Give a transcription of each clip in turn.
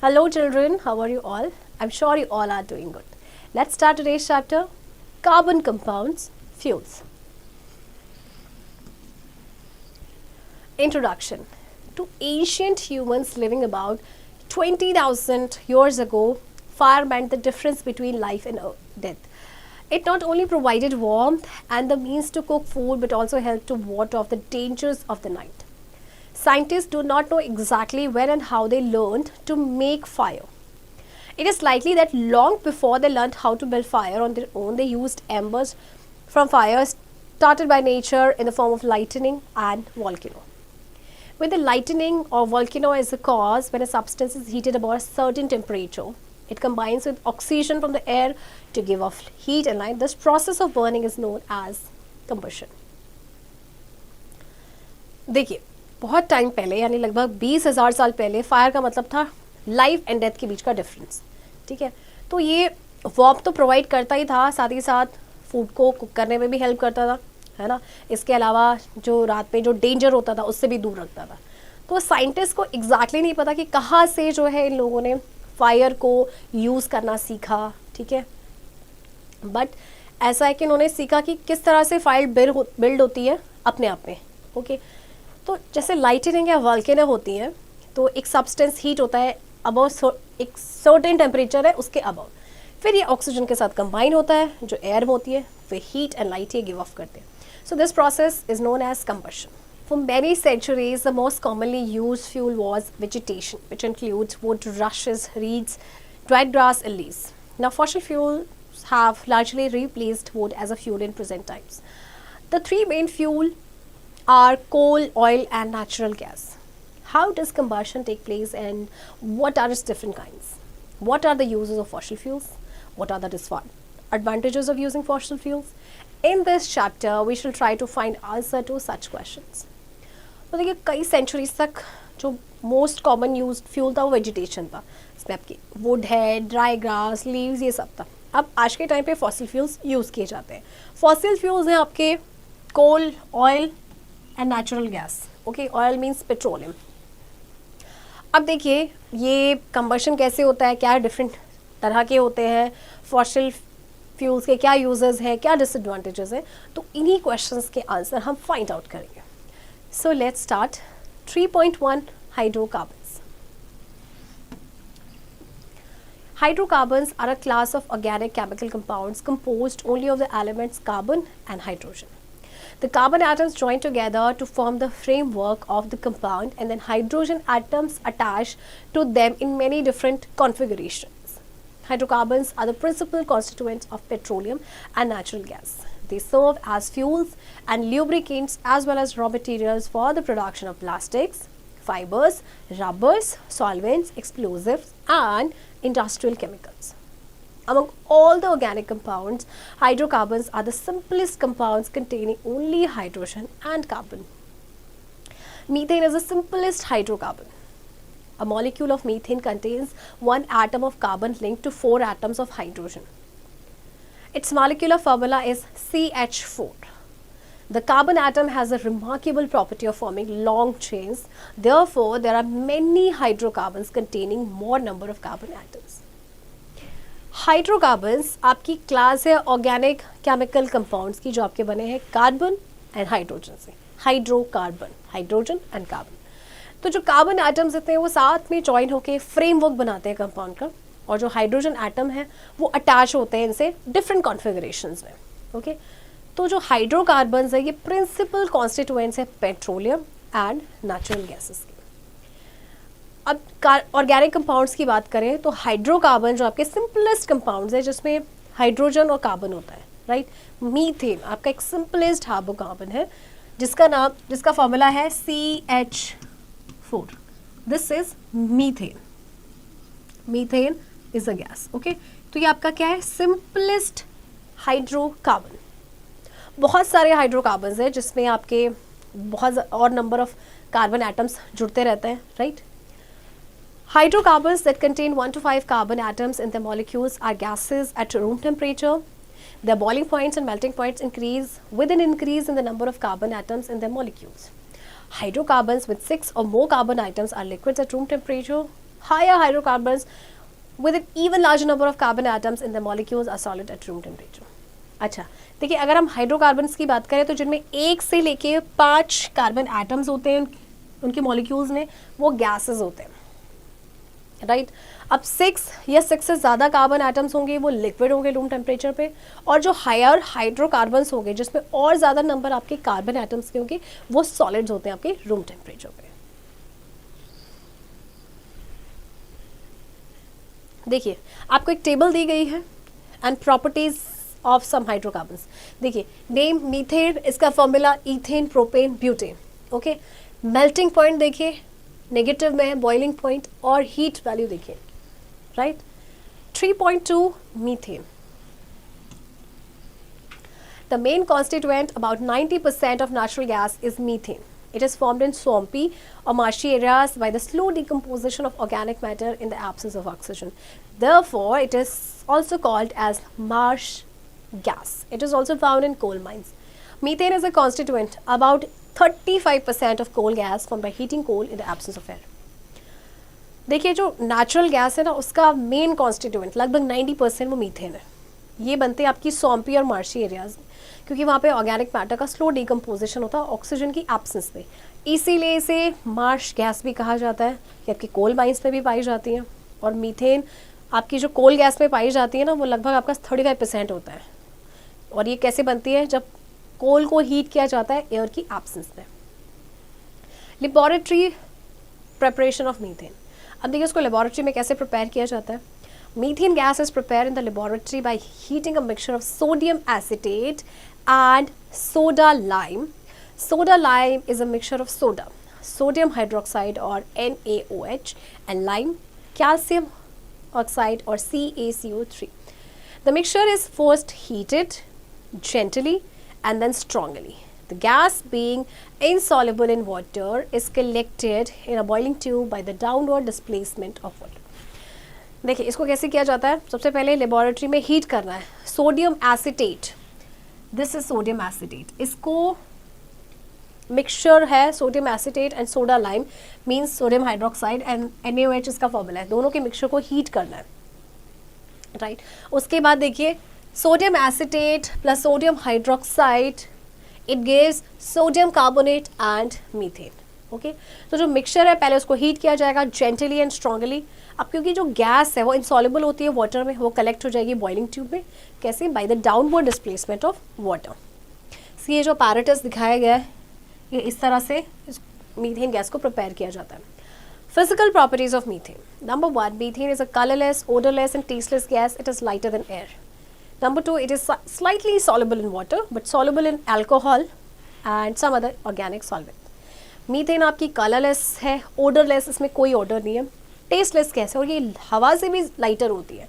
Hello children, how are you all? I'm sure you all are doing good. Let's start today's chapter, Carbon Compounds, Fuels. Introduction. To ancient humans living about 20,000 years ago, fire meant the difference between life and death. It not only provided warmth and the means to cook food but also helped to ward off the dangers of the night. Scientists do not know exactly when and how they learned to make fire. It is likely that long before they learned how to build fire on their own, they used embers from fires started by nature in the form of lightning and volcano. With the lightning or volcano as a cause, when a substance is heated above a certain temperature, it combines with oxygen from the air to give off heat and light. This process of burning is known as combustion. देखिए, बहुत time पहले यानी लगभग 20,000 साल पहले fire का मतलब था लाइफ एंड डेथ के बीच का डिफरेंस. ठीक है, तो ये वार्म तो प्रोवाइड करता ही था, साथ ही साथ फूड को कुक करने में भी हेल्प करता था, है ना. इसके अलावा जो रात में जो डेंजर होता था उससे भी दूर रखता था. तो साइंटिस्ट को एग्जैक्टली नहीं पता कि कहाँ से जो है इन लोगों ने फायर को यूज़ करना सीखा. ठीक है, बट ऐसा है कि उन्होंने सीखा कि किस तरह से फायर बिल्ड होती है अपने आप में. ओके, तो जैसे लाइटनिंग या वॉल्केनो होती हैं, तो एक सब्सटेंस हीट होता है अबव एक सर्टेन टेम्परेचर है उसके अबव, फिर ये ऑक्सीजन के साथ कंबाइन होता है जो एयर में होती है, फिर हीट एंड लाइट ये गिव ऑफ करते हैं. So this process is known as combustion. For many centuries, the most commonly used fuel was vegetation, which includes wood, rushes, reeds, dried grass, and leaves. Now, fossil fuels have largely replaced wood as a fuel in present times. The three main fuel are coal, oil, and natural gas. How does combustion take place, and what are its different kinds? What are the uses of fossil fuels? What are the disadvantages of using fossil fuels? In this chapter, we shall try to find answer to such questions. तो देखिए, कई centuries तक जो most common use fuel था वो vegetation था. इसमें आपकी वुड है, ड्राई ग्रास, लीव्स, ये सब था. अब आज के टाइम पे फॉसिल फ्यूल्स यूज़ किए जाते हैं. फॉसिल फ्यूल्स हैं आपके coal, oil and natural gas. Okay, oil means petroleum. अब देखिए ये कंबशन कैसे होता है, क्या डिफरेंट तरह के होते हैं, फॉसिल फ्यूल्स के क्या यूजेस हैं, क्या डिसएडवांटेजेस हैं, तो इन्हीं क्वेश्चंस के आंसर हम फाइंड आउट करेंगे. So let's start. 3.1 Hydrocarbons. Hydrocarbons are a class of organic chemical compounds composed only of the elements carbon and hydrogen. The carbon atoms join together to form the framework of the compound, and then hydrogen atoms attach to them in many different configurations. Hydrocarbons are the principal constituents of petroleum and natural gas. They serve as fuels and lubricants as well as raw materials for the production of plastics, fibers, rubbers, solvents, explosives, and industrial chemicals. Among all the organic compounds, hydrocarbons are the simplest compounds containing only hydrogen and carbon. Methane is the simplest hydrocarbon. A molecule of methane contains one atom of carbon linked to 4 atoms of hydrogen. Its molecular formula is CH4. The carbon atom has a remarkable property of forming long chains. Therefore, there are many hydrocarbons containing more number of carbon atoms. Hydrocarbons आपकी class है organic chemical compounds की जो आपके बने हैं carbon and hydrogen से. Hydrocarbon, hydrogen and carbon. तो जो कार्बन एटम्स होते हैं वो साथ में ज्वाइन होकर फ्रेमवर्क बनाते हैं कंपाउंड का, और जो हाइड्रोजन एटम है वो अटैच होते हैं इनसे डिफरेंट कॉन्फ़िगरेशंस में. ओके, तो जो हाइड्रोकार्बन्स है ये प्रिंसिपल कॉन्स्टिट्यूएंट्स है पेट्रोलियम एंड नेचुरल गैसेस के. अब ऑर्गेनिक कंपाउंड्स की बात करें तो हाइड्रोकार्बन जो आपके सिंपलेस्ट कंपाउंड्स है जिसमें हाइड्रोजन और कार्बन होता है, राइट. मीथेन आपका एक सिंपलेस्ट हाइड्रोकार्बन है जिसका फॉर्मूला है CH4. This is methane. Methane is a gas. Okay, तो ये आपका क्या है, सिंपलेस्ट हाइड्रोकार्बन. बहुत सारे हाइड्रोकार्बन्स हैं जिसमें आपके बहुत और नंबर ऑफ कार्बन एटम्स जुड़ते रहते हैं, right. Hydrocarbons that contain 1 to 5 carbon atoms in their molecules are gases at room temperature. Their boiling points and melting points increase with an increase in the number of carbon atoms in their molecules. Hydrocarbons with 6 or more carbon atoms are liquids at room temperature. Higher hydrocarbons with an even larger number of carbon atoms in the molecules are solid at room temperature. अच्छा देखिए, अगर हम hydrocarbons की बात करें तो जिनमें 1 से लेके 5 कार्बन एटम्स होते हैं उनके मॉलिक्यूल्स में, वो गैसेस होते हैं, राइट। अब 6 या 6 से ज़्यादा कार्बन एटम्स होंगे वो लिक्विड होंगे रूम टेम्परेचर पे, और जो हायर हाइड्रोकार्बन्स होंगे जिसमें और ज़्यादा नंबर आपके कार्बन एटम्स के होंगे वो सॉलिड्स होते हैं आपके रूम टेम्परेचर पे। देखिए आपको एक टेबल दी गई है and properties of some hydrocarbons. देखिए नेम मीथेन, इसका formula ethane propane butane, okay. Melting point देखिए नेगेटिव में है, बॉइलिंग पॉइंट और हीट वैल्यू देखिए, right. 3.2 methane. The main constituent, about 90% of natural gas, is methane. It is formed in swampy or marshy areas by the slow decomposition of organic matter in the absence of oxygen. Therefore, it is also called as marsh gas. It is also found in coal mines. Methane is a constituent, about 35% of coal gas formed by heating coal in the absence of air. देखिए जो natural gas है ना, उसका main constituent लगभग 90% वो methane है। ये बनते हैं आपकी सॉम्पी और मार्शी एरियाज, क्योंकि वहाँ पे ऑर्गेनिक मैटर का स्लो डिकम्पोजिशन होता है ऑक्सीजन की एब्सेंस में, इसीलिए इसे मार्श गैस भी कहा जाता है। ये आपकी कोल माइंस में भी पाई जाती हैं, और मीथेन आपकी जो कोल गैस में पाई जाती है ना, वो लगभग आपका 35% होता है। और ये कैसे बनती है? जब कोल को हीट किया जाता है एयर की एब्सेंस में। Laboratory preparation of methane. अब देखिए उसको लेबोरेटरी में कैसे प्रिपेयर किया जाता है। Methane gas is prepared in the laboratory by heating a mixture of sodium acetate and soda lime. Soda lime is a mixture of soda, sodium hydroxide or NaOH, and lime, calcium oxide or CaCO3. The mixture is first heated gently and then strongly. The gas, being insoluble in water, is collected in a boiling tube by the downward displacement of water. देखिए इसको कैसे किया जाता है। सबसे पहले laboratory में heat करना है sodium acetate, this is sodium acetate, इसको मिक्सचर है sodium acetate and soda lime means sodium hydroxide and NaOH इसका फॉर्मूला है। दोनों के मिक्सचर को हीट करना है, राइट। उसके बाद देखिए sodium acetate plus sodium hydroxide, it gives sodium carbonate and methane, okay. तो जो मिक्सचर है पहले उसको हीट किया जाएगा जेंटली एंड स्ट्रांगली। अब क्योंकि जो गैस है वो इंसॉल्युबल होती है वाटर में, वो कलेक्ट हो जाएगी बॉइलिंग ट्यूब में। कैसे? By the downward displacement of water. ये जो पैरेटस दिखाया गया है, ये इस तरह से इस मीथेन गैस को प्रिपेयर किया जाता है। Physical properties of methane. Number 1, methane is a colourless, odorless and tasteless gas. It is lighter than air. Number 2, it is slightly soluble in water but soluble in alcohol and some other organic solvent. Methane आपकी colourless है, odorless, इसमें कोई order नहीं है, tasteless gas है और ये हवा से भी लाइटर होती है।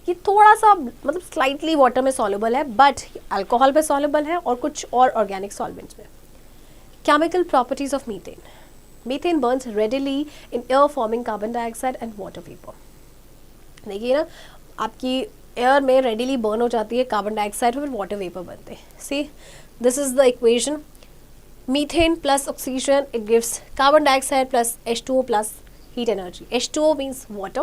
ये थोड़ा सा मतलब स्लाइटली वाटर में सॉल्युबल है, बट अल्कोहल पे सॉल्युबल है और कुछ और ऑर्गेनिक सॉल्वेंट्स में। Chemical properties of methane. Methane Burns readily in air forming carbon dioxide and water vapour. देखिए ना, आपकी एयर में रेडिली बर्न हो जाती है कार्बन डाइऑक्साइड और वाटर वेपर बनते हैं। See this is the equation, methane plus oxygen, it gives carbon dioxide plus H2O plus heat energy. H2O means water.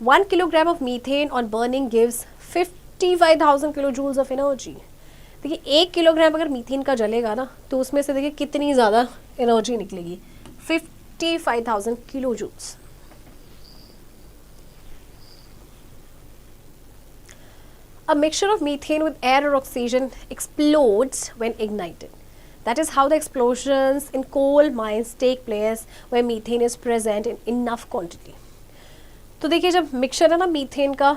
1 kilogram of methane on burning gives 55,000 kilojoules of energy. देखिए 1 kilogram अगर methane का जलेगा ना, तो उसमें से देखिए कितनी ज़्यादा एनर्जी निकलेगी, 55,000 kilojoules. A mixture of methane with air or oxygen explodes when ignited. That is how the explosions in coal mines take place where methane is present in enough quantity. तो देखिए जब मिक्सचर है ना methane का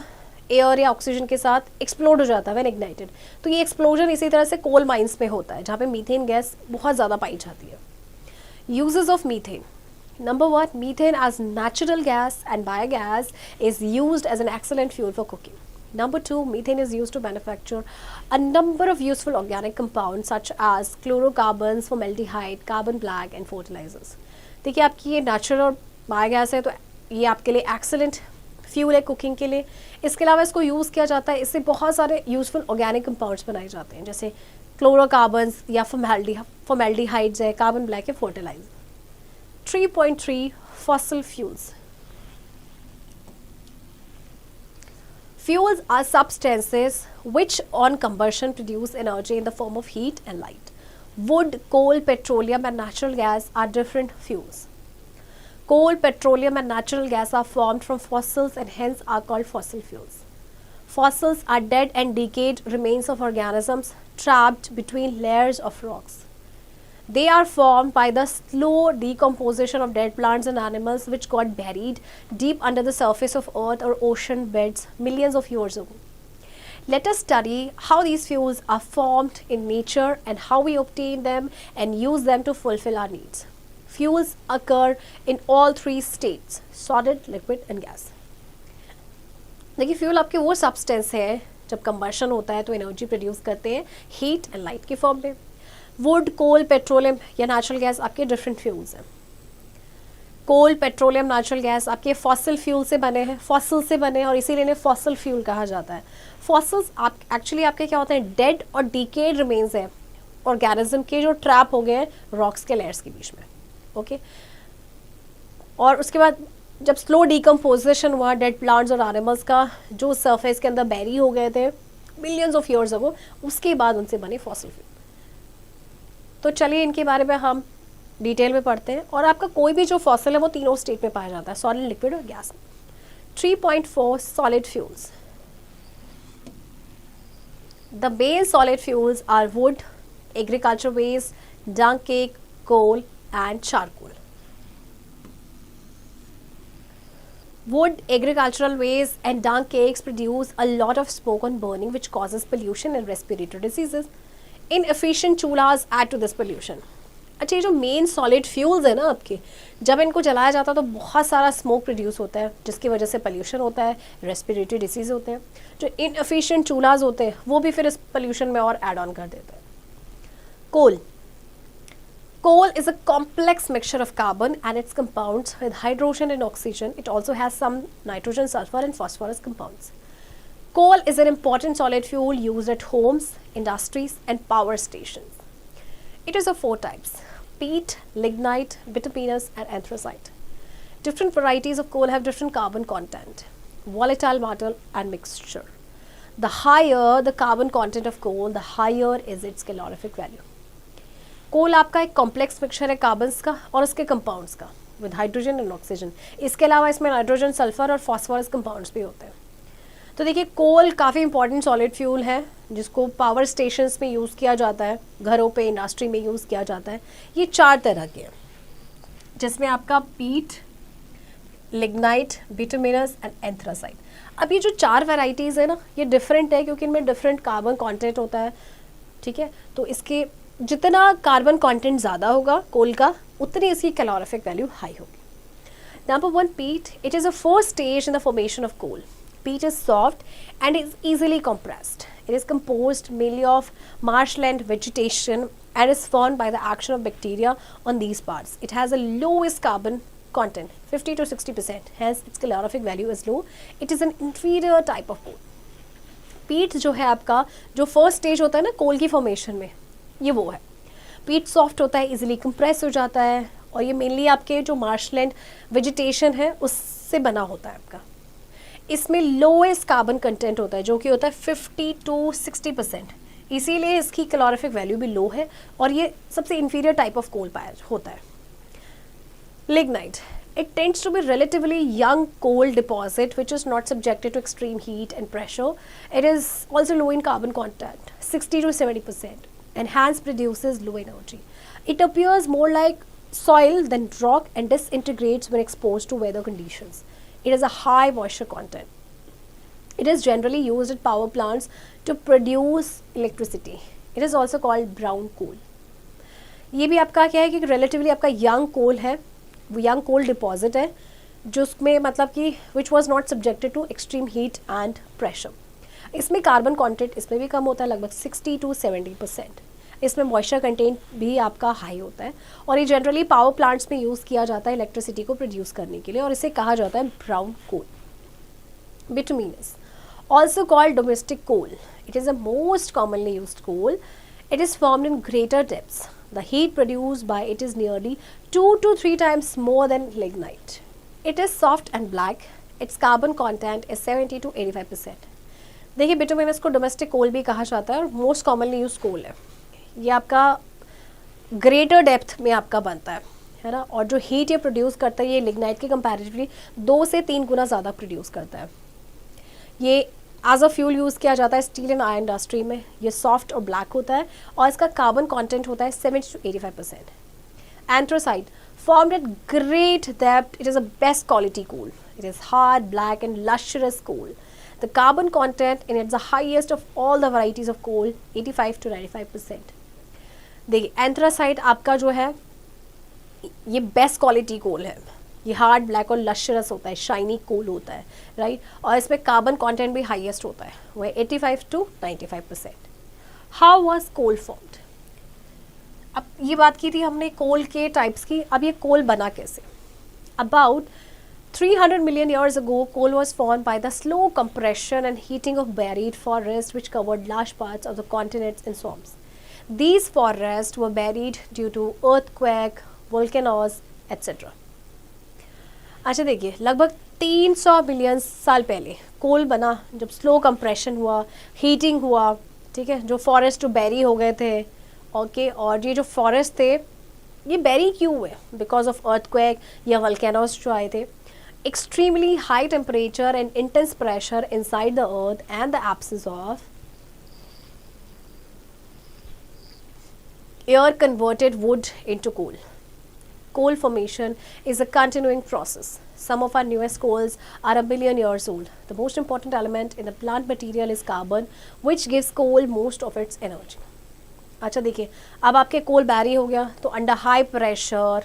air या oxygen के साथ explode हो जाता है व्हेन इग्नाइटेड, तो ये एक्सप्लोजन इसी तरह से कोल माइंस में होता है जहाँ पे मीथेन गैस बहुत ज़्यादा पाई जाती है। Uses of methane. Number 1, methane as natural gas and biogas is used as an excellent fuel for cooking. Number 2, methane is used to manufacture a number of useful organic compounds such as chlorocarbons, formaldehyde, carbon black and fertilizers. देखिए आपकी ये natural और biogas है, तो ये आपके लिए excellent fuel है कुकिंग के लिए। इसके अलावा इसको यूज़ किया जाता है, इससे बहुत सारे यूजफुल ऑर्गेनिक कंपाउंड्स बनाए जाते हैं, जैसे क्लोरोकार्बन्स या फॉर्मेल्डिहाइड्स है, कार्बन ब्लैक है, fertilizer. 3.3 fossil fuels. Fuels are substances which on combustion produce energy in the form of heat and light. Wood, coal, petroleum and natural gas are different fuels. Coal, petroleum and natural gas are formed from fossils and hence are called fossil fuels. Fossils are dead and decayed remains of organisms trapped between layers of rocks. They are formed by the slow decomposition of dead plants and animals which got buried deep under the surface of earth or ocean beds millions of years ago. Let us study how these fuels are formed in nature and how we obtain them and use them to fulfill our needs. Fuels occur in all three states: solid, liquid and gas. देखिए, fuel आपके वो substance है जब combustion होता है तो energy produce करते हैं हीट एंड लाइट के फॉर्म में. वुड, कोल, पेट्रोलियम या नेचुरल गैस आपके डिफरेंट फ्यूल्स हैं. कोल, पेट्रोलियम, नेचुरल गैस आपके फॉसिल फ्यूल से बने हैं, फॉसिल से बने हैं और इसीलिए इन्हें फॉसिल फ्यूल कहा जाता है. फॉसिल्स आप एक्चुअली आपके क्या होते हैं, डेड और डिकेड रिमेन्स हैं ऑर्गेनिज्म के जो ट्रैप हो गए हैं रॉक्स के लेयर्स के बीच में. ओके और उसके बाद जब स्लो डिकम्पोजिशन हुआ डेड प्लांट्स और एनिमल्स का जो सरफेस के अंदर बैरी हो गए थे मिलियंस ऑफ ईयर्स अगो, उसके बाद उनसे बने फॉसिल फ्यूल. तो चलिए इनके बारे में हम डिटेल में पढ़ते हैं. और आपका कोई भी जो फॉसिल है वो तीनों स्टेट में पाया जाता है, सॉलिड, लिक्विड और gas. 3.4 solid fuels. The main solid fuels are wood, agriculture waste, dung cake, coal and charcoal. Wood, agricultural waste and dung cakes produce a lot of smoke on burning which causes pollution and respiratory diseases. Inefficient चूल्हाs add to this pollution. अच्छा, ये जो main solid fuels है ना आपके, जब इनको जलाया जाता है तो बहुत सारा स्मोक प्रोड्यूस होता है जिसकी वजह से पोल्यूशन होता है, रेस्पिरेटरी डिसीज होते हैं. जो इनएफिशिएंट चूल्हास होते हैं वो भी फिर इस पोल्यूशन में और ऐड ऑन कर देते हैं. कोल. Coal is a complex mixture of carbon and its compounds with hydrogen and oxygen. It also has some nitrogen, sulfur and phosphorus compounds. Coal is an important solid fuel used at homes, industries and power stations. It is of 4 types: peat, lignite, bituminous and anthracite. Different varieties of coal have different carbon content, volatile matter and mixture. The higher the carbon content of coal, the higher is its calorific value. कोल आपका एक complex mixture है carbons का और उसके compounds का with hydrogen and oxygen. इसके अलावा इसमें नाइट्रोजन, सल्फर और फॉस्फोरस कंपाउंड्स भी होते हैं. तो देखिए, कोल काफ़ी इंपॉर्टेंट सॉलिड फ्यूल है जिसको पावर स्टेशंस में यूज़ किया जाता है, घरों पे, इंडस्ट्री में यूज़ किया जाता है. ये 4 तरह के हैं जिसमें आपका पीट, लिग्नाइट, बिटुमिनस एंड एंथ्रासाइट. अब ये जो 4 वेराइटीज़ है ना, ये डिफरेंट है क्योंकि इनमें डिफरेंट कार्बन कॉन्टेंट होता है. ठीक है, तो इसके जितना कार्बन कंटेंट ज़्यादा होगा कोल का, उतनी इसकी कैलोरिफिक वैल्यू हाई होगी. Number 1, peat. It is a first stage in the formation of coal. Peat is soft and is easily compressed. It is composed mainly of marshland vegetation and is formed by the action of bacteria on these parts. It has a lowest carbon content, 50 to 60%. Hence, its calorific value is low. It is an inferior type of coal. पीट जो है आपका, जो first stage होता है ना कोल की formation में, ये वो है. पीट सॉफ्ट होता है, इजीली कंप्रेस हो जाता है और ये मेनली आपके जो मार्शलैंड वेजिटेशन है उससे बना होता है आपका. इसमें लोएस्ट कार्बन कंटेंट होता है जो कि होता है 50 to 60%. इसीलिए इसकी कैलोरिफिक वैल्यू भी लो है और ये सबसे इन्फीरियर टाइप ऑफ कोल पाया होता है. Lignite. It tends to be relatively young coal deposit which is not subjected to extreme heat and pressure. It is also low in carbon content, 60 to 70%. And hence produces low energy. It appears more like soil than rock and disintegrates when exposed to weather conditions. It has a high moisture content. It is generally used at power plants to produce electricity. It is also called brown coal. ये भी आपका क्या है कि relatively आपका young coal है, वो young coal deposit है जिसमें मतलब कि which was not subjected to extreme heat and pressure. इसमें कार्बन कंटेंट इसमें भी कम होता है, लगभग 60 to 70%. इसमें मॉइस्चर कंटेंट भी आपका हाई होता है और ये जनरली पावर प्लांट्स में यूज़ किया जाता है इलेक्ट्रिसिटी को प्रोड्यूस करने के लिए और इसे कहा जाता है brown coal. Bituminous, also called domestic coal. It is the most commonly used coal. It is formed in greater depths. The heat produced by it is nearly 2 to 3 times more than lignite. It is soft and black. Its carbon content is 70 to 85%. देखिए bituminous को domestic कोल भी कहा जाता है और most commonly use कोल है। ये आपका ग्रेटर डेप्थ में आपका बनता है ना, और जो हीट ये प्रोड्यूस करता है ये लिग्नाइट के कंपैरेटिवली 2 से 3 गुना ज़्यादा प्रोड्यूस करता है। ये एज अ फ्यूल यूज़ किया जाता है स्टील एंड आयरन इंडस्ट्री में। ये सॉफ्ट और ब्लैक होता है और इसका कार्बन कंटेंट होता है 70 to 85%। Anthracite formed at great depth, it is a best quality coal. It is hard, black and lustrous coal. The carbon content in it is the highest of all the varieties of coal, 85 to 95%. देखिए anthracite आपका जो है ये best quality कोल है। ये hard, black और लश्रस होता है, शाइनी कोल होता है, राइट। और इसमें कार्बन कंटेंट भी हाईएस्ट होता है, वो है 85 to 95%। How was coal formed? अब ये बात की थी हमने कोल के टाइप्स की, अब ये कोल बना कैसे? About 300 million years ago, coal was formed by the slow compression and heating of buried forests which covered large parts of the continents and swamps. These forests were buried due to earthquake, volcanoes, etc. अच्छा देखिए, लगभग 300 million साल पहले कोल बना, जब slow compression हुआ, heating हुआ, ठीक है, जो फॉरेस्ट जो बैरी हो गए थे, ओके, और ये जो फॉरेस्ट थे ये बैरी क्यों हुए? बिकॉज ऑफ अर्थक्वेक या वल्केनोस जो आए थे। Extremely high temperature and intense pressure inside the earth and the absence of air converted wood into coal. Coal formation is a continuing process. Some of our newest coals are a billion years old. The most important element in the plant material is carbon, which gives coal most of its energy. अच्छा देखिए, अब आपके कोल बैरी हो गया तो under high pressure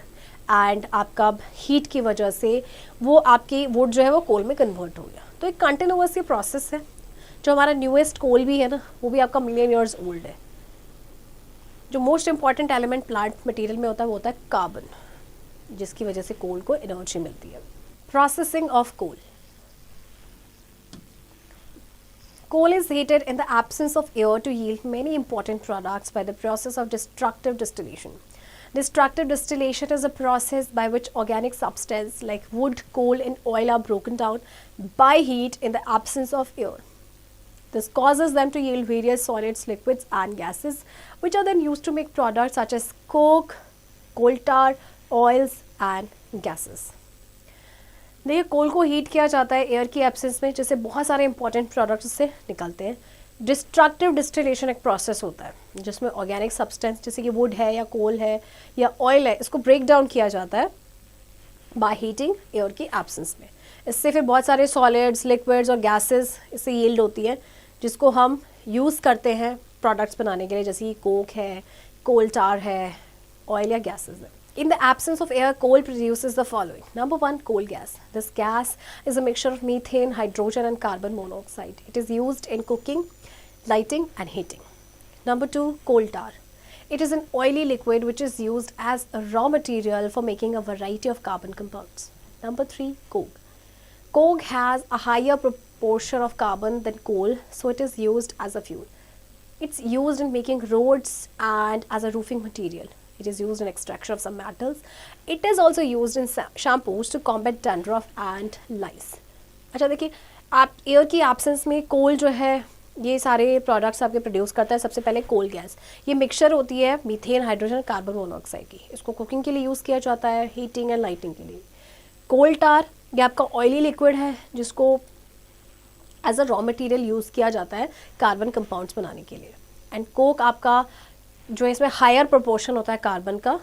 and आपका heat की वजह से वो आपकी वुड जो है वो कोल में कन्वर्ट हो गया। तो एक कंटिन्यूअस ये प्रोसेस है। जो हमारा न्यूएस्ट कोल भी है ना, वो भी आपका मिलियन ईयर्स ओल्ड है। जो most important element plant material में होता है वो होता है कार्बन, जिसकी वजह से कोल को एनर्जी मिलती है। Processing of coal. Coal is heated in the absence of air to yield many important products by the process of destructive distillation. Destructive distillation is a process by which organic substances like wood, coal and oil are broken down by heat in the absence of air. This causes them to yield various solids, liquids and gases, which are then used to make products such as coke, coal tar, oils and gases. देखिए, कोल को heat किया जाता है air की absence में, जैसे बहुत सारे इंपॉर्टेंट प्रोडक्ट्स से निकलते हैं। डिस्ट्रक्टिव डिस्टिलेशन एक प्रोसेस होता है जिसमें ऑर्गेनिक सब्सटेंस जैसे कि वुड है या कोल है या ऑयल है, इसको ब्रेक डाउन किया जाता है बाय हीटिंग एयर की एब्सेंस में। इससे फिर बहुत सारे सॉलिड्स, लिक्विड्स और गैसेस इससे यील्ड होती है, जिसको हम यूज़ करते हैं प्रोडक्ट्स बनाने के लिए, जैसे कि कोक है, कोल टार है, ऑयल या गैसेस है। In the absence of air, coal produces the following. Number 1, coal gas. This gas is a mixture of methane, hydrogen and carbon monoxide. It is used in cooking, lighting and heating. Number 2, coal tar. It is an oily liquid which is used as a raw material for making a variety of carbon compounds. Number 3, coke. Coke has a higher proportion of carbon than coal, so it is used as a fuel. It's used in making roads and as a roofing material. It is used in extraction of some metals. It is also used in shampoos to combat dandruff and lice. अच्छा देखिए, आप air की absence में कोल जो है ये सारे products आपके प्रोड्यूस करता है। सबसे पहले कोल गैस, ये मिक्सचर होती है मीथेन, हाइड्रोजन, कार्बन मोनोऑक्साइड की। इसको कुकिंग के लिए यूज़ किया जाता है, हीटिंग एंड लाइटिंग के लिए। कोल टार ये आपका ऑयली लिक्विड है जिसको as a raw material use किया जाता है कार्बन कंपाउंड्स बनाने के लिए। एंड कोक आपका जो इसमें हायर प्रोपोर्शन होता है कार्बन का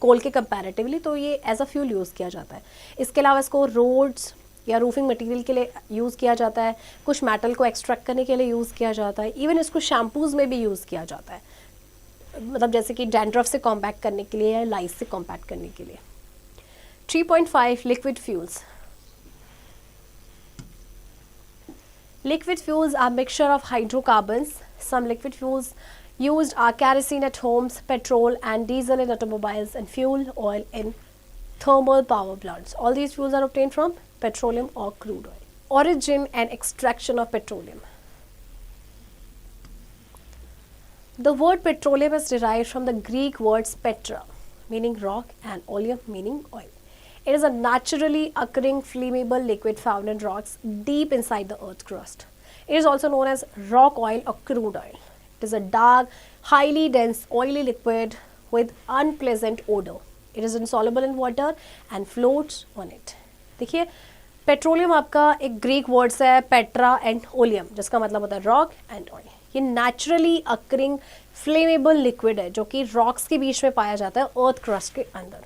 कोल के कंपैरेटिवली, तो ये एज अ फ्यूल यूज़ किया जाता है। इसके अलावा इसको रोड्स या रूफिंग मटेरियल के लिए यूज़ किया जाता है, कुछ मेटल को एक्सट्रैक्ट करने के लिए यूज़ किया जाता है, इवन इसको शैम्पूज़ में भी यूज़ किया जाता है, मतलब जैसे कि डैंड्रफ से कॉम्पैक्ट करने के लिए या लाइस से कॉम्पैक्ट करने के लिए। 3.5 liquid fuels. Liquid fuels are a mixture of hydrocarbons. Some liquid fuels used are kerosene at homes, petrol and diesel in automobiles, and fuel oil in thermal power plants. All these fuels are obtained from petroleum or crude oil. Origin and extraction of petroleum. The word petroleum is derived from the Greek words petra, meaning rock, and oleum, meaning oil. It is a naturally occurring flammable liquid found in rocks deep inside the earth crust. It is also known as rock oil or crude oil. It is a dark, highly dense, oily liquid with unpleasant odor. It is insoluble in water and floats on it. देखिए petroleum आपका एक Greek word से है Petra and oleum, जिसका मतलब होता है rock and oil. ये नेचुरली अकरिंग फ्लेमेबल लिक्विड है जो कि रॉक्स के बीच में पाया जाता है अर्थ क्रस्ट के अंदर.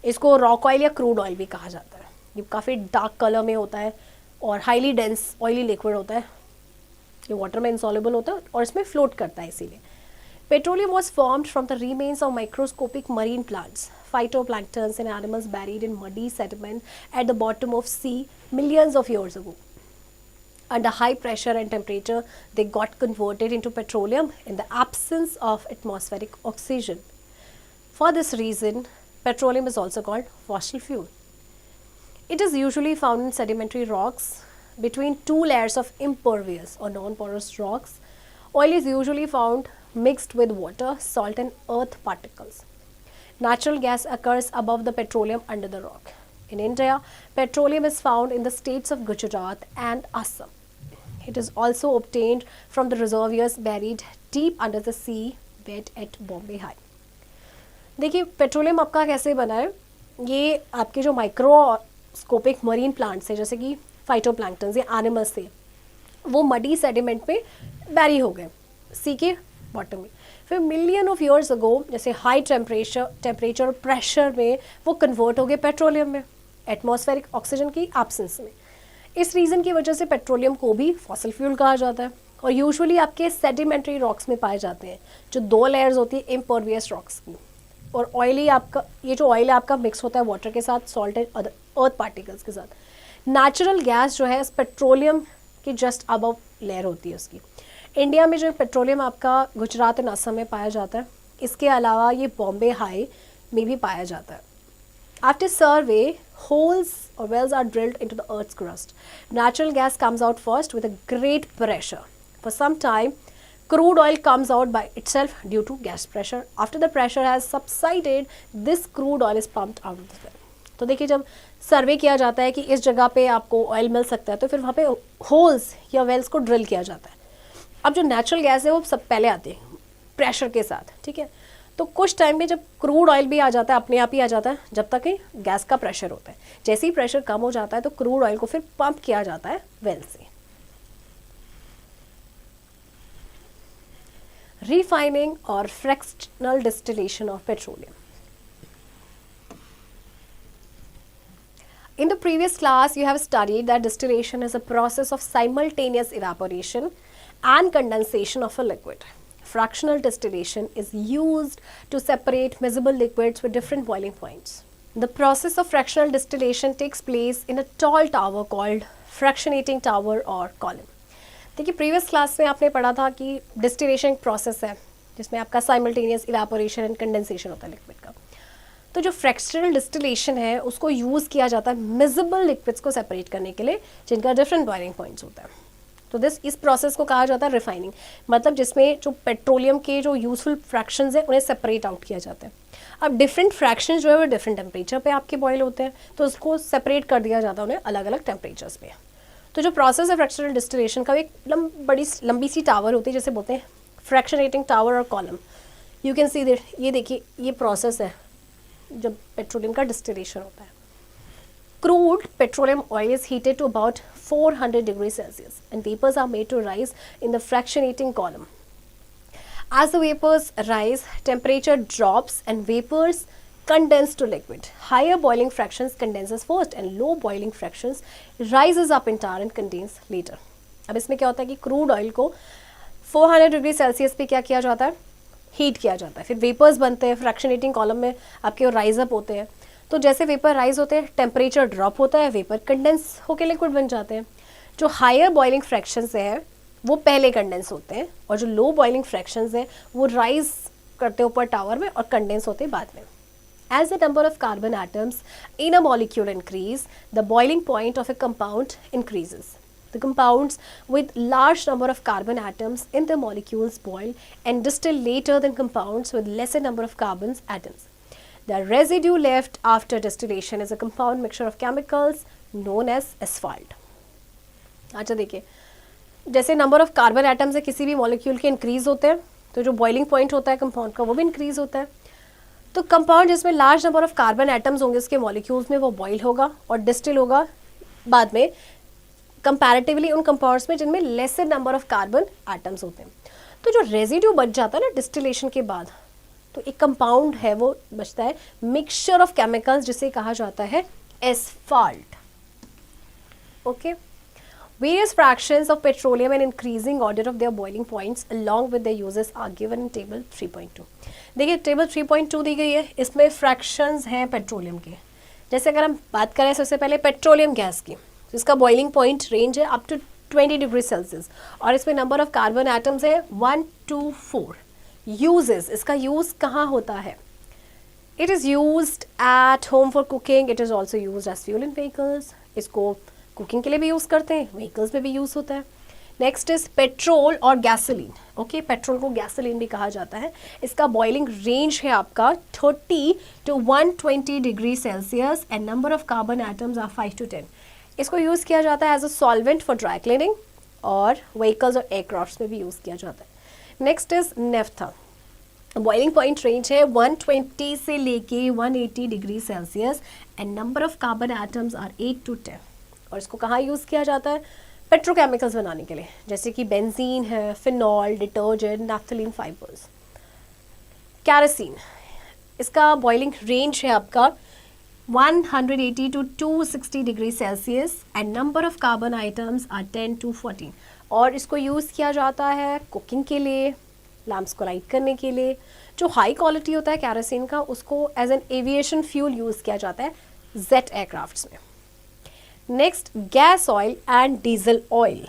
इसको रॉक ऑयल या क्रूड ऑयल भी कहा जाता है. ये काफ़ी डार्क कलर में होता है और हाईली डेंस ऑयली लिक्विड होता है. ये वाटर में इंसॉल्युबल होता है और इसमें फ्लोट करता है. इसीलिए petroleum was formed from the remains of microscopic marine plants, phytoplanktons and animals buried in muddy sediment at the bottom of sea millions of years ago. Under high pressure and temperature, they got converted into petroleum in the absence of atmospheric oxygen. For this reason, petroleum is also called fossil fuel. It is usually found in sedimentary rocks between two layers of impervious or non-porous rocks. Oil is usually found mixed with water, salt and earth particles. Natural gas occurs above the petroleum under the rock. In India, petroleum is found in the states of Gujarat and Assam. It is also obtained from the reservoirs buried deep under the sea bed at Bombay High. देखिए petroleum आपका कैसे बना है. ये आपके जो microscopic marine plants है जैसे कि फाइटोप्लैंक्टन्स या एनिमल्स थे, वो मडी सेडिमेंट में बैरी हो गए सी के बॉटम में. फिर मिलियन ऑफ ईयर्स अगो जैसे हाई टेम्परेचर प्रेशर में वो कन्वर्ट हो गए पेट्रोलियम में एटमॉस्फेरिक ऑक्सीजन की एब्सेंस में. इस रीज़न की वजह से पेट्रोलियम को भी फॉसिल फ्यूल कहा जाता है और यूजुअली आपके सेडिमेंट्री रॉक्स में पाए जाते हैं जो दो लेयर्स होती है इम्परवियस रॉक्स की. और ऑयली आपका ये जो ऑयल है आपका मिक्स होता है वाटर के साथ, salt and other earth particles के साथ. नेचुरल गैस जो है इस पेट्रोलियम की जस्ट अबव लेयर होती है उसकी. इंडिया में जो पेट्रोलियम आपका गुजरात और असम में पाया जाता है. इसके अलावा ये बॉम्बे हाई में भी पाया जाता है. After survey holes or wells are drilled into the earth's crust. Natural gas comes out first with a great pressure. For some time, crude oil comes out by itself due to gas pressure. After the pressure has subsided, this crude oil is pumped out of the well. तो देखिए जब सर्वे किया जाता है कि इस जगह पे आपको ऑयल मिल सकता है तो फिर वहाँ पे होल्स या वेल्स को ड्रिल किया जाता है. अब जो नेचुरल गैस है वो सब पहले आते हैं प्रेशर के साथ, ठीक है. तो कुछ टाइम में जब क्रूड ऑयल भी आ जाता है अपने आप ही आ जाता है जब तक कि गैस का प्रेशर होता है. जैसे ही प्रेशर कम हो जाता है तो क्रूड ऑयल को फिर पंप किया जाता है वेल से. रिफाइनिंग और fractional distillation of petroleum. In the previous class, you have studied that distillation is a process of simultaneous evaporation and condensation of a liquid. Fractional distillation is used to separate miscible liquids with different boiling points. The process of fractional distillation takes place in a tall tower called fractionating tower or column. देखिए previous class में आपने पढ़ा था कि distillation एक process है जिसमें आपका साइमल्टेनियस इवेपोरेशन एंड कंडेंसेशन होता है लिक्विड का. तो जो फ्रैक्शनल डिस्टिलेशन है उसको यूज़ किया जाता है मिसिबल लिक्विड्स को सेपरेट करने के लिए जिनका डिफरेंट बॉइलिंग पॉइंट्स होता है. तो इस प्रोसेस को कहा जाता है रिफाइनिंग, मतलब जिसमें जो पेट्रोलियम के जो यूजफुल फ्रैक्शंस हैं उन्हें सेपरेट आउट किया जाता है. अब डिफरेंट फ्रैक्शंस जो है वो डिफरेंट टेम्परेचर पे आपके बॉयल होते हैं तो उसको सेपरेट कर दिया जाता है उन्हें अलग अलग टेम्परेचर्स पे. तो जो प्रोसेस है फ्रैक्शनल डिस्टिलेशन का एक बड़ी लंबी सी टावर होती है जैसे बोलते हैं फ्रैक्शनेटिंग टावर और column. You can see that ये देखिए ये प्रोसेस है जब पेट्रोलियम का डिस्टिलेशन होता है. Crude petroleum oil is heated to about 400 degrees Celsius and vapors are made to rise in the fractionating column. As the vapors rise, temperature drops and vapors condense to liquid. Higher boiling fractions condenses first and low boiling fractions rises up in tar and condense later. अब इसमें क्या होता है कि crude oil को 400 degree Celsius पे क्या किया जाता है, हीट किया जाता है. फिर वेपर्स बनते हैं फ्रैक्शनेटिंग कॉलम में आपके राइज अप होते हैं. तो जैसे वेपर राइज होते हैं टेम्परेचर ड्रॉप होता है, वेपर कंडेंस होकर लिक्विड बन जाते हैं. जो हायर बॉइलिंग फ्रैक्शंस है वो पहले कंडेंस होते हैं और जो लो बॉइलिंग फ्रैक्शंस है वो राइज करते हैं ऊपर टावर में और कंडेंस होते हैं बाद में. As the number of carbon atoms in a molecule increase, the boiling point of a compound increases. The compounds with large number of carbon atoms in the molecules boil and distill later than compounds with lesser number of carbon atoms. The residue left after distillation is a compound mixture of chemicals known as asphalt. अच्छा देखिए जैसे number of carbon atoms है किसी भी molecule के increase होते हैं, तो जो बॉइलिंग पॉइंट होता है कंपाउंड का वो भी इंक्रीज होता है। तो कंपाउंड जिसमें large number of carbon atoms होंगे उसके मॉलिक्यूल्स में, वो बॉइल होगा और डिस्टिल होगा बाद में, कंपैरेटिवली उन कंपाउंड्स में जिनमें laser number of carbon atoms होते हैं। तो जो रेजिड्यू बच जाता है ना डिस्टिलेशन के बाद, तो एक कंपाउंड है वो बचता है मिक्सचर ऑफ केमिकल्स, जिसे कहा जाता है asphalt. Okay, various fractions of petroleum and increasing order of their boiling points along with their uses are given in table 3.2। देखिए टेबल 3.2 दी गई है, इसमें फ्रैक्शंस हैं पेट्रोलियम के। जैसे अगर हम बात करें सबसे पहले पेट्रोलियम गैस की, जिसका बॉइलिंग पॉइंट रेंज है अप टू 20 डिग्री सेल्सियस और इसमें नंबर ऑफ कार्बन एटम्स है 1 to 4। यूजेस, इसका यूज कहाँ होता है? It is used at home for cooking, it is also used as fuel in vehicles. इसको कुकिंग के लिए भी यूज़ करते हैं, व्हीकल्स में भी यूज़ होता है। नेक्स्ट इज पेट्रोल और गैसोलीन। ओके, पेट्रोल को गैसोलीन भी कहा जाता है। इसका बॉइलिंग रेंज है आपका 30 to 120 degree Celsius and number of carbon atoms are 5 to 10। इसको यूज़ किया जाता है as a solvent for dry cleaning और व्हीकल्स और एयरक्राफ्ट्स में भी यूज़ किया जाता है। Next is naphtha. Boiling point range है 120 से लेके 180 degree Celsius and number of carbon atoms are 8 to 10। और इसको कहाँ यूज़ किया जाता है? पेट्रोकेमिकल्स बनाने के लिए, जैसे कि बेंजीन है, phenol, detergent, naphthalene fibres. Kerosene, इसका बॉइलिंग रेंज है आपका 180 to 260 degree Celsius and number of carbon atoms are 10 to 14। और इसको यूज़ किया जाता है कुकिंग के लिए, लैम्प्स को लाइट करने के लिए। जो हाई क्वालिटी होता है कैरोसिन का, उसको as an aviation fuel use किया जाता है जेट एयरक्राफ्ट्स में। Next, gas oil and diesel oil.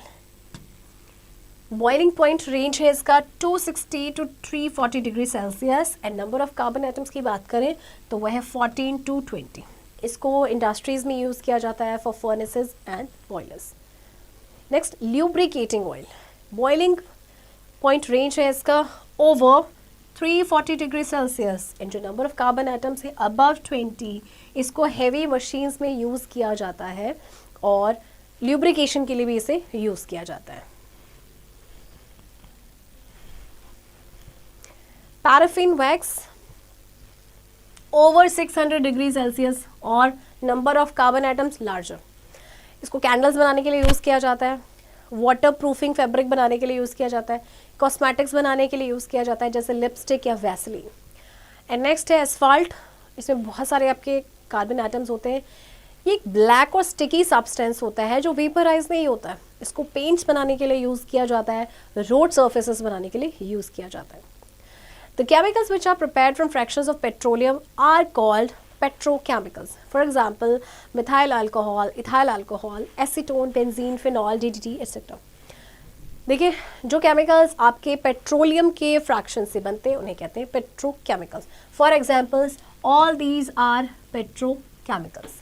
Boiling point range है इसका 260 to 340 degree Celsius and number of carbon atoms की बात करें तो वह है 14 to 20। इसको इंडस्ट्रीज़ में यूज़ किया जाता है for furnaces and boilers. Next, lubricating oil. Boiling point range है इसका ओवर 340 डिग्री सेल्सियस एंड जो नंबर ऑफ कार्बन एटम्स है अबव 20। इसको हैवी मशीन्स में यूज़ किया जाता है और ल्यूब्रिकेशन के लिए भी इसे यूज़ किया जाता है। Paraffin wax over 600 degree Celsius और number of carbon atoms larger. इसको कैंडल्स बनाने के लिए यूज़ किया जाता है, वाटर प्रूफिंग फैब्रिक बनाने के लिए यूज़ किया जाता है, कॉस्मेटिक्स बनाने के लिए यूज़ किया जाता है जैसे लिपस्टिक या वैसलीन। एंड नेक्स्ट है एस्फाल्ट। इसमें बहुत सारे आपके कार्बन एटम्स होते हैं। ये एक ब्लैक और स्टिकी सब्सटेंस होता है जो वेपराइज नहीं होता है। इसको पेंट्स बनाने के लिए यूज़ किया जाता है, रोड सर्फेसेस बनाने के लिए यूज़ किया जाता है। The chemicals which are prepared from fractions of petroleum are called petrochemicals. For example, methyl alcohol, ethyl alcohol, acetone, benzene, phenol, DDT, etc. देखिए, जो केमिकल्स आपके पेट्रोलियम के फ्रैक्शन से बनते हैं उन्हें कहते हैं petrochemicals. For examples, all these are petrochemicals.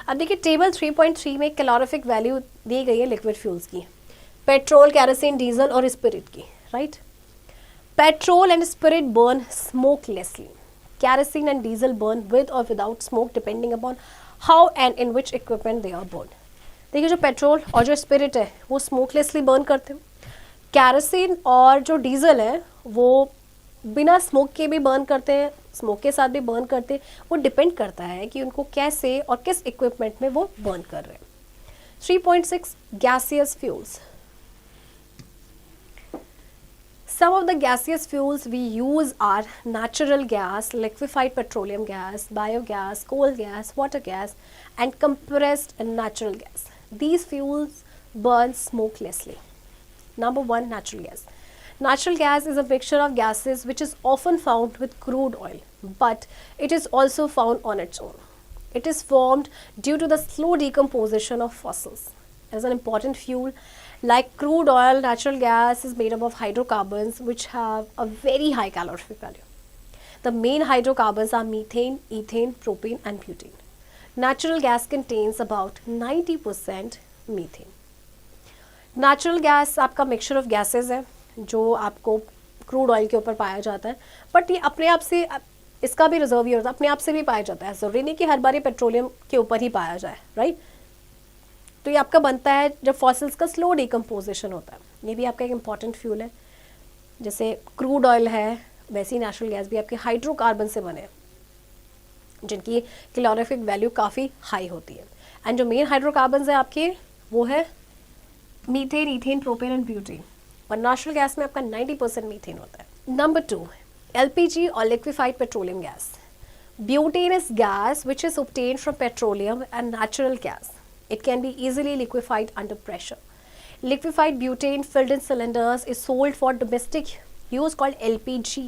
अब देखिए टेबल 3.3 में कैलोरीफिक वैल्यू दी गई है लिक्विड फ्यूल्स की, पेट्रोल, कैरोसिन, डीजल और स्पिरिट की, right. Petrol and spirit burn smokelessly. Kerosene and diesel burn with or without smoke depending upon how and in which equipment they are burned। देखिए, जो petrol और जो spirit है वो स्मोकलेसली burn करते हैं। कैरोसिन और जो डीजल है वो बिना स्मोक के भी बर्न करते हैं, स्मोक के साथ भी बर्न करते हैं। वो डिपेंड करता है कि उनको कैसे और किस इक्विपमेंट में वो बर्न कर रहे हैं। 3.6 gaseous fuels. Some of the gaseous fuels we use are natural gas, liquefied petroleum gas, biogas, coal gas, water gas, and compressed natural gas. These fuels burn smokelessly. Number 1, natural gas. Natural gas is a mixture of gases which is often found with crude oil, but it is also found on its own. It is formed due to the slow decomposition of fossils. As an important fuel, like crude oil, natural gas is made up of hydrocarbons which have a very high calorific value. The main hydrocarbons are methane, ethane, propane and butane. Natural gas contains about 90% methane. Natural gas आपका mixture of gases है जो आपको crude oil के ऊपर पाया जाता है, but ये अपने आप से इसका भी रिजर्व ही होता है, अपने आप से भी पाया जाता है। ज़रूरी नहीं कि हर बारी पेट्रोलियम के ऊपर ही पाया जाए, राइट। तो ये आपका बनता है जब फॉसिल्स का स्लो डिकम्पोजिशन होता है। ये भी आपका एक इम्पॉर्टेंट फ्यूल है। जैसे क्रूड ऑयल है, वैसे ही नेचुरल गैस भी आपके हाइड्रोकार्बन से बने हैं, जिनकी कैलोरीफिक वैल्यू काफ़ी हाई होती है। एंड जो मेन हाइड्रोकार्बन है आपके वो है methane, ethane, propane and butane. और नेचुरल गैस में आपका 90% मीथेन होता है। नंबर 2, LPG और liquefied petroleum gas. Butane is gas which is obtained from petroleum and natural gas. It can be easily liquefied under pressure. Liquefied butane filled in cylinders is sold for domestic use called LPG.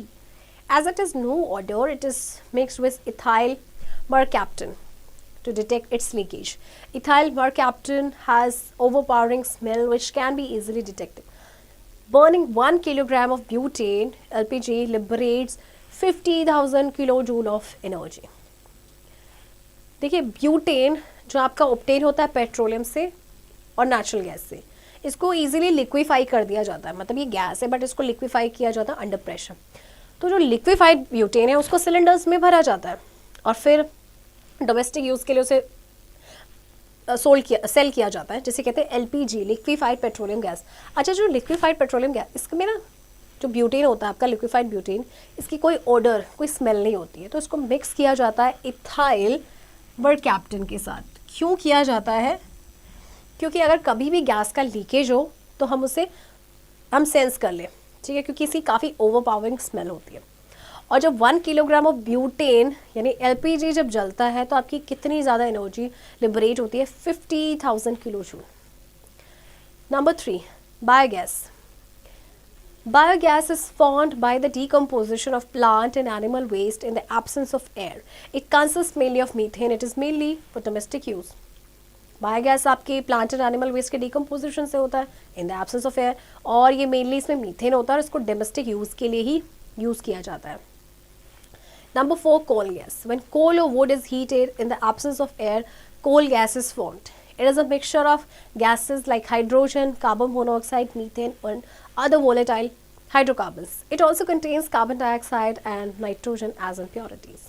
As it is no odor, it is mixed with ethyl mercaptan to detect its leakage. Ethyl mercaptan has overpowering smell which can be easily detected. Burning 1 kilogram of butane LPG liberates 50,000 kilojoule of energy. देखिए butane जो आपका obtain होता है petroleum से और natural gas से, इसको easily liquefy कर दिया जाता है। मतलब ये गैस है बट इसको लिक्विफाई किया जाता है अंडर प्रेशर। तो जो लिक्विफाइड ब्यूटेन है उसको सिलेंडर्स में भरा जाता है और फिर डोमेस्टिक यूज़ के लिए उसे सेल किया जाता है, जिसे कहते हैं LPG, लिक्विफाइड पेट्रोलियम गैस। अच्छा, जो लिक्विफाइड पेट्रोलियम गैस, इसमें ना जो ब्यूटेन होता है आपका लिक्विफाइड ब्यूटेन, इसकी कोई ओडर, कोई स्मेल नहीं होती है। तो इसको मिक्स किया जाता है इथाइल मर्कैप्टन के साथ। क्यों किया जाता है? क्योंकि अगर कभी भी गैस का लीकेज हो तो हम सेंस कर लें, ठीक है, क्योंकि इसकी काफ़ी ओवरपावरिंग स्मेल होती है। और जब 1 किलोग्राम ऑफ ब्यूटेन यानी LPG जब जलता है तो आपकी कितनी ज़्यादा एनर्जी लिबरेट होती है? 50,000 kilo joule. Number 3, biogas. Biogas is formed by the decomposition of plant and animal waste in the absence of air. It consists mainly of methane. It is mainly for domestic use. Biogas आपके plant and animal waste के decomposition से होता है in the absence of air, और ये mainly इसमें methane होता है और इसको domestic use के लिए ही use किया जाता है। Number 4, coal gas. When coal or wood is heated in the absence of air, coal gas is formed. It is a mixture of gases like hydrogen, carbon monoxide, methane, and other volatile hydrocarbons. It also contains carbon dioxide and nitrogen as impurities.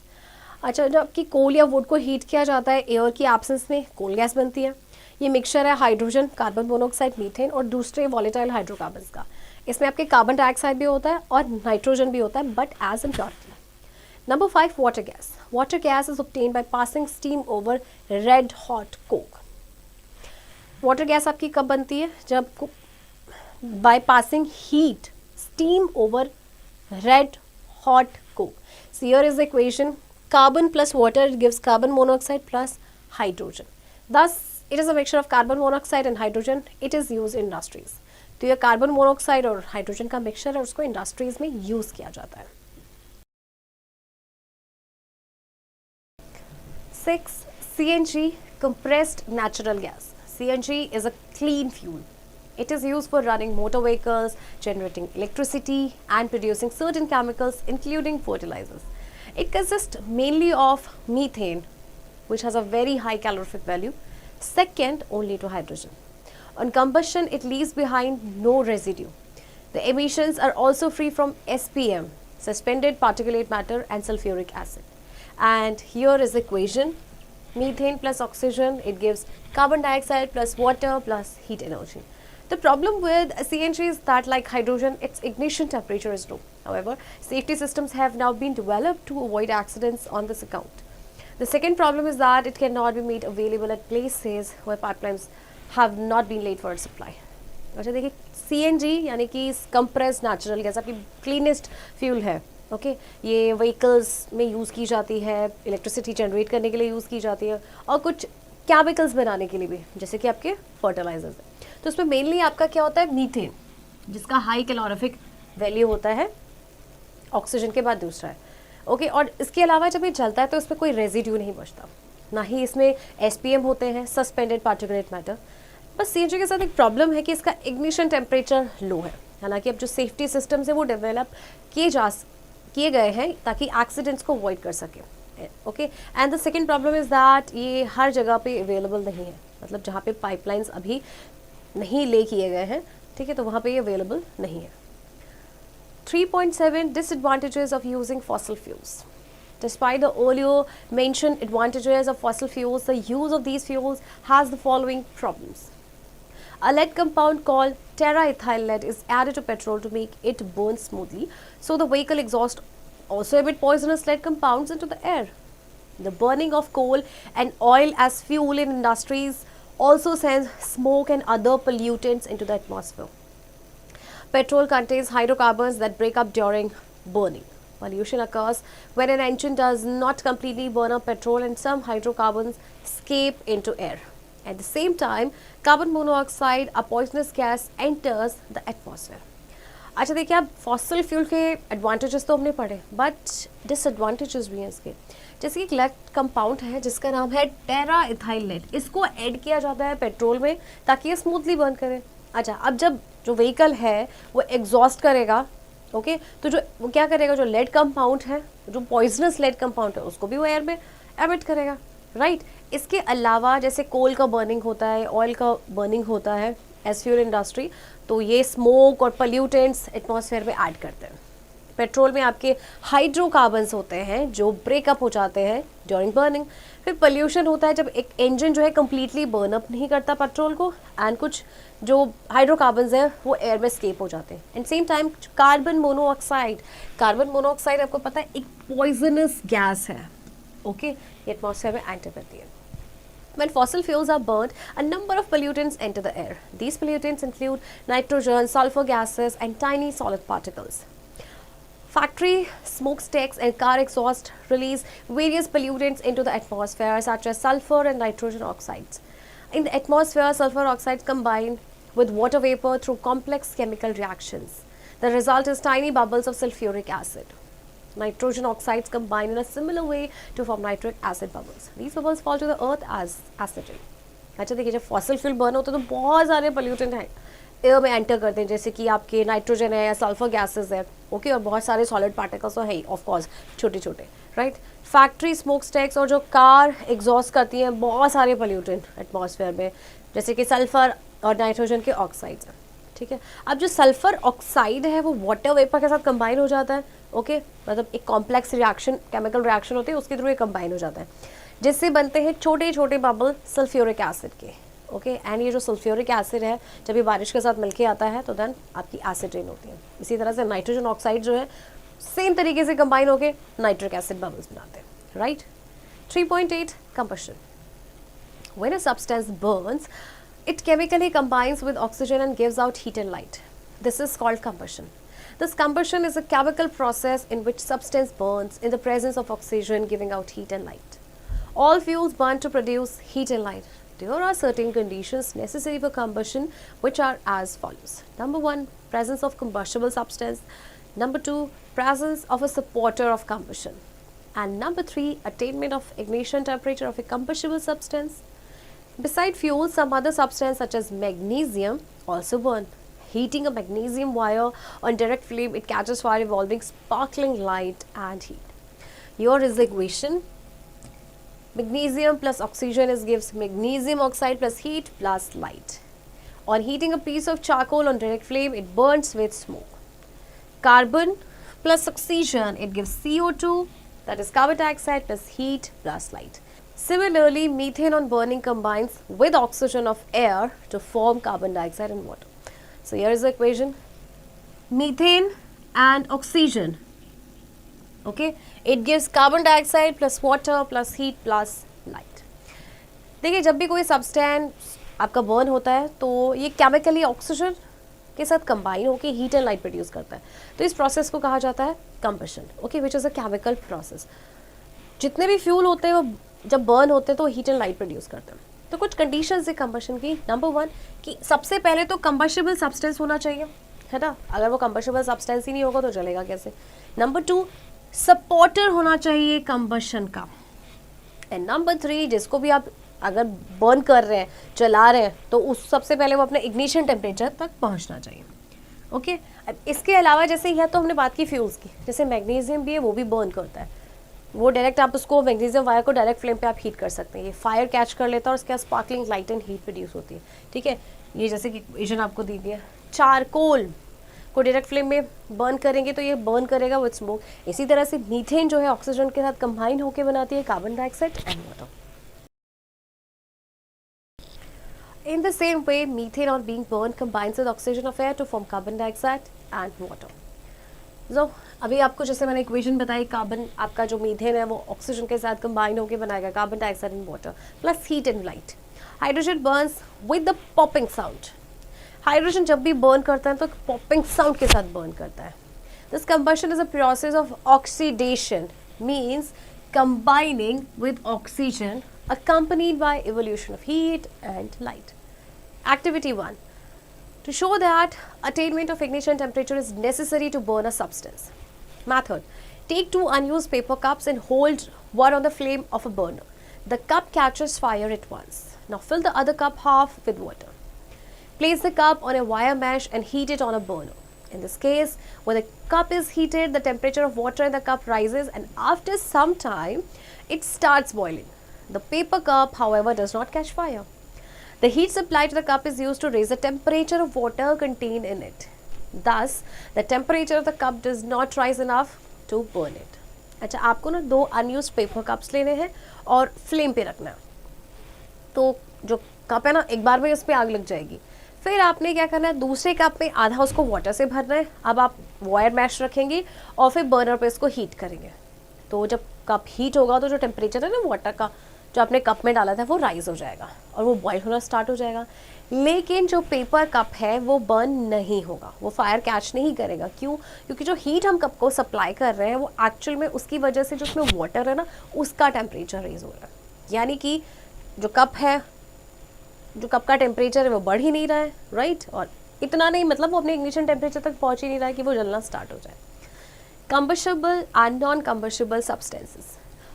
अच्छा, जब आपकी कोल या would को heat किया जाता है air की absence में, कोल गैस बनती है। ये मिक्सचर है हाइड्रोजन, कार्बन मोनोऑक्साइड, मीथेन और दूसरे वॉलेटाइल हाइड्रोकार्बन्स का। इसमें आपके कार्बन डाइऑक्साइड भी होता है और नाइट्रोजन भी होता है, but as impurity. Number 5, water gas. Water gas is obtained by passing steam over red hot coke. Water gas आपकी कब बनती है? जब by passing heat steam over red hot Coke. So here is the equation: carbon plus water gives carbon monoxide plus hydrogen. Thus it is a mixture of carbon monoxide and hydrogen. It is used in industries. तो ये carbon monoxide और hydrogen का mixture है, उसको industries में use किया जाता है। 6, CNG, compressed natural gas. CNG is a clean fuel. It is used for running motor vehicles, generating electricity, and producing certain chemicals, including fertilizers. It consists mainly of methane, which has a very high calorific value, second only to hydrogen. On combustion, it leaves behind no residue. The emissions are also free from SPM, suspended particulate matter, and sulfuric acid. And here is the equation: methane plus oxygen, it gives carbon dioxide plus water plus heat energy. The problem with CNG is that, like hydrogen, its ignition temperature is low. However, safety systems have now been developed to avoid accidents on this account. The second problem is that it cannot be made available at places where pipelines have not been laid for its supply. अच्छा देखिए, CNG यानी कि compressed natural gas आपकी cleanest fuel है। Okay, ये vehicles में use की जाती है, इलेक्ट्रिसिटी जनरेट करने के लिए यूज़ की जाती है, और कुछ केमिकल्स बनाने के लिए भी, जैसे कि आपके फर्टिलाइजर्स हैं। तो उसमें मेनली आपका क्या होता है? मीथेन, जिसका हाई कैलोरीफिक वैल्यू होता है, ऑक्सीजन के बाद दूसरा है। ओके, और इसके अलावा जब ये जलता है तो इसमें कोई रेजिड्यू नहीं बचता, ना ही इसमें SPM होते हैं, सस्पेंडेड पार्टिकुलेट मैटर। बस CNG के साथ एक प्रॉब्लम है कि इसका इग्निशन टेम्परेचर लो है। हालांकि अब जो सेफ्टी सिस्टम्स है वो डेवलप किए गए हैं ताकि एक्सीडेंट्स को अवॉइड कर सके। Okay, and the second problem is that ये हर जगह पे अवेलेबल नहीं है। मतलब जहाँ पे पाइपलाइंस अभी नहीं ले किए गए हैं, ठीक है, तो वहाँ पे ये अवेलेबल नहीं है। 3.7 Disadvantages of using fossil fuels. Despite the earlier mentioned advantages of fossil fuels, the use of these fuels has the following problems. A lead compound called terraethyl lead is added to petrol to make it burn smoothly, so the vehicle exhaust also emit poisonous lead compounds into the air. The burning of coal and oil as fuel in industries also sends smoke and other pollutants into the atmosphere. Petrol contains hydrocarbons that break up during burning. Pollution occurs when an engine does not completely burn up petrol and some hydrocarbons escape into air. At the same time, carbon monoxide, a poisonous gas, enters the atmosphere. अच्छा देखिए, आप fossil fuel के advantages तो हमने पढ़े, but disadvantages भी हैं इसके। जैसे एक लेड कंपाउंड है जिसका नाम है टेराइथाइल लेड, इसको ऐड किया जाता है पेट्रोल में ताकि ये स्मूथली बर्न करे। अच्छा, अब जब जो व्हीकल है वो एग्जॉस्ट करेगा, ओके, तो जो वो क्या करेगा, जो लेड कंपाउंड है, जो पॉइजनस लेड कंपाउंड है, उसको भी वो एयर में एमिट करेगा, राइट। इसके अलावा जैसे कोल का बर्निंग होता है, ऑयल का बर्निंग होता है एज फ्यूल इंडस्ट्री, तो ये स्मोक और पोल्यूटेंट्स एटमॉस्फेयर में ऐड करते हैं। पेट्रोल में आपके हाइड्रोकार्बन्स होते हैं जो ब्रेकअप हो जाते हैं ड्यूरिंग बर्निंग। फिर पोल्यूशन होता है जब एक इंजन जो है कम्प्लीटली बर्न अप नहीं करता पेट्रोल को, एंड कुछ जो हाइड्रोकार्बन्स हैं वो एयर में स्केप हो जाते हैं। And same time carbon monoxide, carbon monoxide आपको पता है एक पॉइजनस गैस है, ओके, ये एटमॉस्फेयर में एंटर करती है। When fossil fuels are burnt, a number of pollutants enter the air. These pollutants include nitrogen, sulfur gases, and tiny solid particles. Factory smokestacks and car exhaust release various pollutants into the atmosphere, such as sulfur and nitrogen oxides. In the atmosphere, sulfur oxides combine with water vapor through complex chemical reactions. The result is tiny bubbles of sulfuric acid. Nitrogen oxides combine in a similar way to form nitric acid bubbles. These bubbles fall to the earth as acid rain. अच्छा देखिए, जब fossil fuel burn होते हैं तो बहुत सारे pollutant हैं air में एंटर करते हैं, जैसे कि आपके नाइट्रोजन है या सल्फर गैसेस है, ओके, और बहुत सारे सॉलिड पार्टिकल्स तो है ही ऑफ कोर्स, छोटे छोटे, राइट। फैक्ट्री स्मोक स्टैक्स और जो कार एग्जॉस्ट करती हैं बहुत सारे पोल्यूटेंट एटमॉस्फेयर में, जैसे कि सल्फर और नाइट्रोजन के ऑक्साइड्स हैं, ठीक है। अब जो सल्फर ऑक्साइड है वो वाटर वेपर के साथ कंबाइन हो जाता है, ओके, मतलब एक कॉम्प्लेक्स रिएक्शन, केमिकल रिएक्शन होती है, उसके थ्रू ये कंबाइन हो जाता है, जिससे बनते हैं छोटे छोटे बबल सल्फ्यूरिक एसिड के, ओके। एंड ये जो सल्फ्यूरिक एसिड है जब ये बारिश के साथ मिलके आता है तो देन आपकी एसिड रेन होती है। इसी तरह से नाइट्रोजन ऑक्साइड जो है सेम तरीके से कंबाइन होकर नाइट्रिक एसिड बबल्स बनाते हैं, right. 3.8 combustion. When a substance burns, it chemically combines with oxygen and gives out heat and light. This is called combustion. This combustion is a chemical process in which substance burns in the presence of oxygen, giving out heat and light. All fuels burn to produce heat and light. There are certain conditions necessary for combustion, which are as follows. Number 1, presence of combustible substance. Number 2, presence of a supporter of combustion. And number 3, attainment of ignition temperature of a combustible substance. Beside fuel, some other substance such as magnesium also burn. Heating a magnesium wire on direct flame, it catches fire, evolving sparkling light and heat. Here is the equation. Magnesium plus oxygen gives magnesium oxide plus heat plus light. On heating a piece of charcoal on direct flame, it burns with smoke. Carbon plus oxygen, it gives CO2, that is carbon dioxide plus heat plus light. Similarly, methane on burning combines with oxygen of air to form carbon dioxide and water. So here is the equation. Methane and oxygen, okay, it gives carbon dioxide plus water plus heat plus light. देखिए, जब भी कोई substance आपका burn होता है तो ये chemically oxygen के साथ कंबाइन होकर हीट एंड लाइट प्रोड्यूस करता है, तो इस प्रोसेस को कहा जाता है combustion, okay, which is a chemical process. जितने भी फ्यूल होते हैं वो जब बर्न होते हैं तो हीट एंड लाइट प्रोड्यूस करते हैं। तो कुछ कंडीशंस है कंबशन की। नंबर 1 कि सबसे पहले तो कंबस्टिबल सब्सटेंस होना चाहिए, है ना, अगर वो कंबस्टिबल सब्सटेंस ही नहीं होगा तो चलेगा कैसे। नंबर 2, सपोर्टर होना चाहिए कंबशन का। एंड नंबर 3, जिसको भी आप अगर बर्न कर रहे हैं, चला रहे हैं, तो उस सबसे पहले वो अपने इग्निशन टेम्परेचर तक पहुंचना चाहिए, ओके। अब इसके अलावा जैसे यह तो हमने बात की फ्यूल्स की, जैसे मैग्नीशियम भी है, वो भी बर्न करता है, वो डायरेक्ट आप उसको मैग्नीशियम वायर को डायरेक्ट फ्लेम पे आप हीट कर सकते हैं, ये फायर कैच कर लेता है और उसके बाद sparkling light and heat produce होती है, ठीक है। ये जैसे कि इक्वेशन आपको दी है, चारकोल को डायरेक्ट फ्लेम में बर्न करेंगे तो ये बर्न करेगा विद स्मोक। इसी तरह से मीथेन जो है ऑक्सीजन के साथ कंबाइन होकर बनाती है carbon dioxide and water. In the same way, methane on being burned combines with oxygen of air to form carbon dioxide and water. So, अभी आपको जैसे मैंने इक्वेशन बताई, कार्बन आपका जो मीथेन है वो ऑक्सीजन के साथ कंबाइन होकर बनाएगा carbon dioxide and water plus heat and light. Hydrogen Burns with the popping sound. Hydrogen जब भी बर्न करता है तो पॉपिंग साउंड के साथ बर्न करता है. This combustion is a process of oxidation, means combining with oxygen accompanied by evolution of heat and light. Activity 1. To show that attainment of ignition temperature is necessary to burn a substance. Method. Take 2 unused paper cups and hold one on the flame of a burner. The cup catches fire at once. Now fill the other cup half with water. Place the cup on a wire mesh and heat it on a burner. In this case, when the cup is heated, the temperature of water in the cup rises and after some time, it starts boiling. The paper cup, however, does not catch fire. The heat supplied to the cup is used to raise the temperature of water contained in it. Thus, the temperature of the cup does not rise enough to burn it. अच्छा, आपको ना 2 unused paper cups लेने हैं और flame पे रखना है. तो जो कप है ना, एक बार में उस पर आग लग जाएगी. फिर आपने क्या करना है, दूसरे कप में आधा उसको वाटर से भरना है. अब आप वायर मैश रखेंगे और फिर बर्नर पे इसको हीट करेंगे. तो जब कप हीट होगा तो जो टेम्परेचर है ना वाटर का जो आपने कप में डाला था वो राइज हो जाएगा और वो बॉयल होना स्टार्ट हो जाएगा. लेकिन जो पेपर कप है वो बर्न नहीं होगा, वो फायर कैच नहीं करेगा. क्यों? क्योंकि जो हीट हम कप को सप्लाई कर रहे हैं वो एक्चुअल में उसकी वजह से जो उसमें वाटर है ना उसका टेम्परेचर रेज हो रहा है. यानी कि जो कप है, जो कप का टेम्परेचर है वो बढ़ ही नहीं रहा है, राइट. और इतना नहीं, मतलब वो अपने इग्निशन टेम्परेचर तक पहुंच ही नहीं रहा है कि वो जलना स्टार्ट हो जाए. Combustible and non-combustible substances.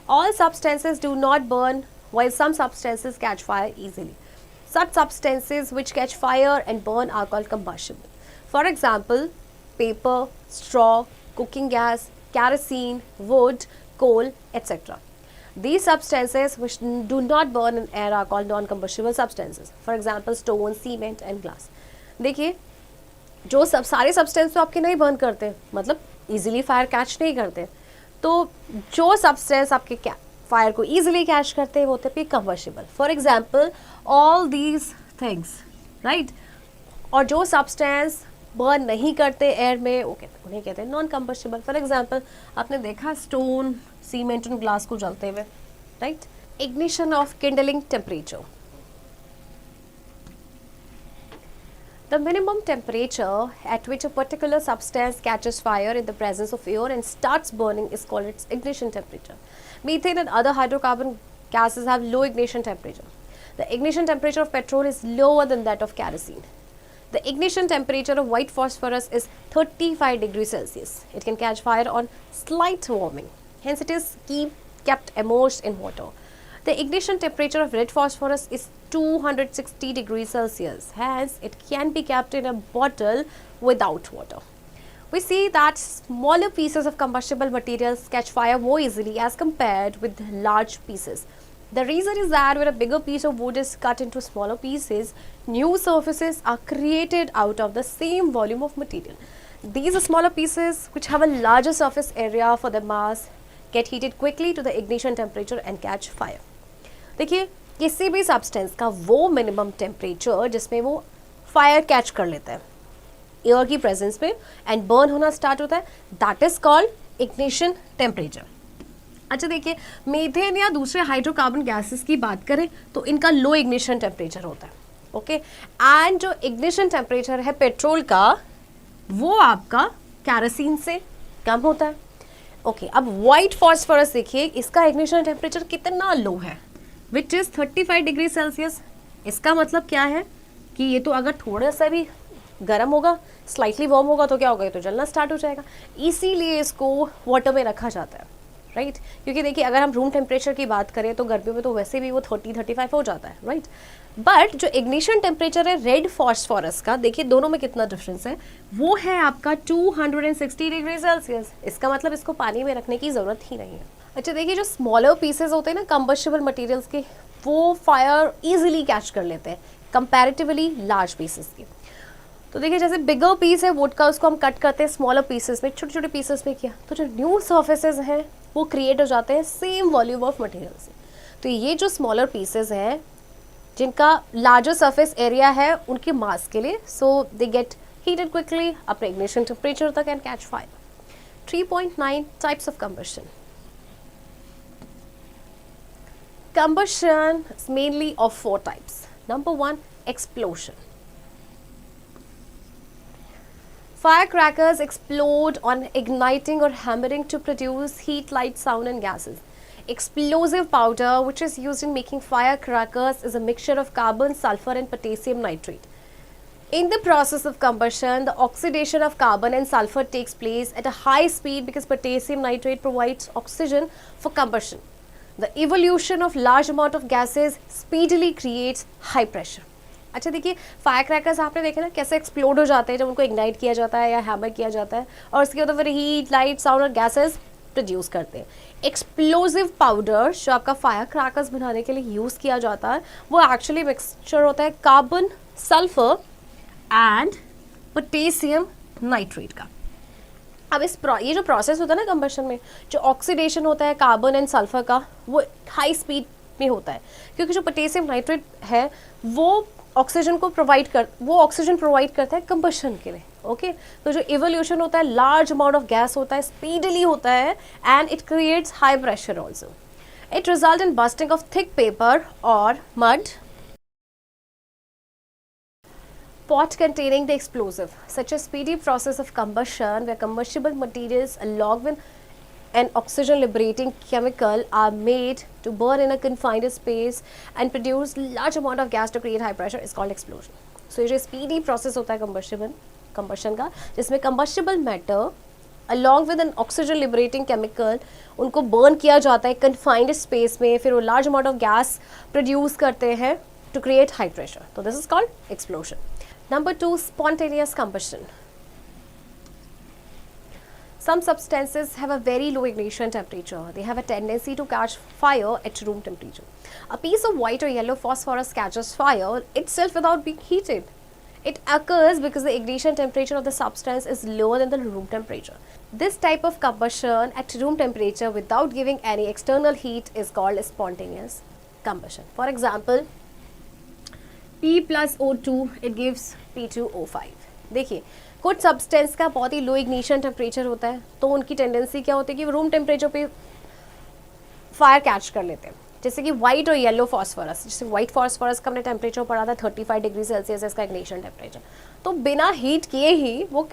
All substances do not burn, while some substances catch fire easily. Such substances which catch fire and burn are called combustible. For example, paper, straw, cooking gas, kerosene, wood, coal, etc. These substances which do not burn in air are called non-combustible substances. For example, stone, cement and glass. देखिए, जो सब सारे substance तो आपके नहीं burn करते, मतलब easily fire catch नहीं करते. तो जो सब्सटेंस आपके फायर को इजीली कैच करते हैं वो होते हैं combustible. For example, all these things, right. और जो सब्सटेंस बर्न नहीं करते एयर में उन्हें कहते हैं नॉन कंबस्टिबल. फॉर एग्जांपल, आपने देखा स्टोन, सीमेंट और ग्लास को जलते हुए, right. Ignition of Kindling temperature. The minimum temperature at which a particular substance catches fire in the presence of air and starts burning is called its ignition temperature. Methane and other hydrocarbon gases have low ignition temperature. The ignition temperature of petrol is lower than that of kerosene. The ignition temperature of white phosphorus is 35 degrees Celsius. It can catch fire on slight warming. Hence, it is kept immersed in water. The ignition temperature of red phosphorus is 260 degrees Celsius. Hence, it can be kept in a bottle without water. We see that smaller pieces of combustible materials catch fire more easily as compared with large pieces. The reason is that when a bigger piece of wood is cut into smaller pieces, new surfaces are created out of the same volume of material. These smaller pieces, which have a larger surface area for their mass, get heated quickly to the ignition temperature and catch fire. देखिए, किसी भी substance का वो minimum temperature जिसमें वो fire catch कर लेता है एयर की प्रेजेंस में एंड बर्न होना स्टार्ट होता है, that is called ignition temperature. अच्छा देखिए, मीथेन या दूसरे हाइड्रोकार्बन गैसेस की बात करें तो इनका लो इग्निशन टेम्परेचर होता है. ओके, एंड जो इग्निशन टेम्परेचर है पेट्रोल का वो आपका कैरोसिन से कम होता है. ओके, अब वाइट फॉस्फोरस देखिए, इसका इग्निशन टेम्परेचर कितना लो है, विच इज़ 35 डिग्री सेल्सियस. इसका मतलब क्या है कि ये तो अगर थोड़ा सा भी गर्म होगा, स्लाइटली वार्म होगा तो क्या होगा, ये तो जलना स्टार्ट हो जाएगा. इसीलिए इसको वाटर में रखा जाता है, राइट. क्योंकि देखिए, अगर हम रूम टेम्परेचर की बात करें तो गर्मियों में तो वैसे भी वो 30-35 हो जाता है, राइट. बट जो इग्निशन टेम्परेचर है रेड फॉस्फोरस का, देखिए दोनों में कितना डिफरेंस है, वो है आपका 260 डिग्री सेल्सियस. इसका मतलब इसको पानी में रखने की ज़रूरत ही नहीं है. अच्छा देखिए, जो स्मॉलर पीसेज होते हैं ना कंबस्टिबल मटेरियल्स के, वो फायर इजीली कैच कर लेते हैं कंपैरेटिवली लार्ज पीसेस के. तो देखिए, जैसे बिगर पीस है वुड का, उसको हम कट करते हैं स्मॉलर पीसेस में, छोटे छोटे पीसेस में किया, तो जो न्यू सर्फेसेज हैं वो क्रिएट हो जाते हैं सेम वॉल्यूम ऑफ मटेरियल से. तो ये जो स्मॉलर पीसेस हैं जिनका लार्जर सरफेस एरिया है उनके मास के लिए, सो दे गेट हीटेड क्विकली अपने इग्निशन टेम्परेचर तक and catch fire. 3.9 types of combustion. Combustion is mainly of 4 types. Number 1, explosion. Firecrackers explode on igniting or hammering to produce heat, light, sound and gases. Explosive powder which is used in making firecrackers is a mixture of carbon, sulfur and potassium nitrate. In the process of combustion, the oxidation of carbon and sulfur takes place at a high speed because potassium nitrate provides oxygen for combustion. The evolution of large amount of gases speedily creates high pressure. अच्छा देखिए, fire crackers आपने देखे ना कैसे explode हो जाते हैं जब उनको इग्नाइट किया जाता है या हैमर किया जाता है, और उसके बाद फिर हीट, लाइट, साउंड और गैसेस प्रोड्यूस करते हैं. एक्सप्लोजिव पाउडर जो आपका फायर क्रैकर्स बनाने के लिए यूज़ किया जाता है वो एक्चुअली मिक्सचर होता है carbon, sulphur and potassium nitrate का. अब ये जो प्रोसेस होता है ना कंबशन में, जो ऑक्सीडेशन होता है कार्बन एंड सल्फर का, वो हाई स्पीड में होता है क्योंकि जो पोटेशियम नाइट्रेट है वो ऑक्सीजन प्रोवाइड करता है कंबशन के लिए. ओके, तो जो इवोल्यूशन होता है लार्ज अमाउंट ऑफ गैस होता है, स्पीडली होता है and it creates high pressure also. It result in bursting of thick paper और mud pot containing the explosive. Such a speedy process of combustion where combustible materials along with an oxygen liberating chemical are made to burn in a confined space and produce large amount of gas to create high pressure is called explosion. So ये जो speedy process होता है combustion का, जिसमें combustible matter along with an oxygen liberating chemical उनको burn किया जाता है confined space में, फिर वो large amount of gas produce करते हैं to create high pressure. So this is called explosion. Number 2, spontaneous combustion. Some substances have a very low ignition temperature. They have a tendency to catch fire at room temperature. A piece of white or yellow phosphorus catches fire itself without being heated. It occurs because the ignition temperature of the substance is lower than the room temperature. This type of combustion at room temperature without giving any external heat is called spontaneous combustion. For example, P plus O2 it gives P2O5. देखिए, कुछ substance का बहुत ही लो ignition temperature होता है तो उनकी tendency क्या होती है कि वो रूम टेम्परेचर पे फायर कैच कर लेते हैं. जैसे कि वाइट और येलो फॉस्फोरस, जैसे वाइट फॉस्फोरस का हमने टेम्परेचर पढ़ा था 35 डिग्री सेल्सियस है इसका इग्निशन टेम्परेचर, तो बिना हीट किए ही वो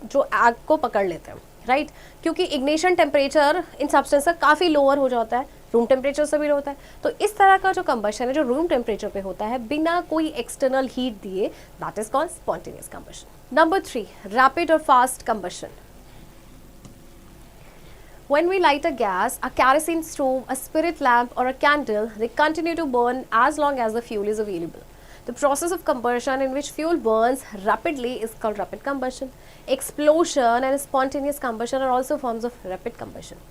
जो आग को पकड़ लेते हैं, राइट, क्योंकि इग्निशन टेम्परेचर इन सब्सटेंस का काफ़ी लोअर हो जाता है, रूम टेम्परेचर से भी होता है. तो इस तरह का जो कंबशन है जो रूम टेम्परेचर पे होता है बिना कोई एक्सटर्नल हीट दिए, that is called spontaneous combustion. Number 3, rapid और fast combustion. When we light a gas, a kerosene stove, a spirit lamp or a candle, they continue to burn as long as the fuel is available. The process of combustion in which fuel burns rapidly is called rapid combustion. Explosion and spontaneous combustion are also forms of rapid combustion.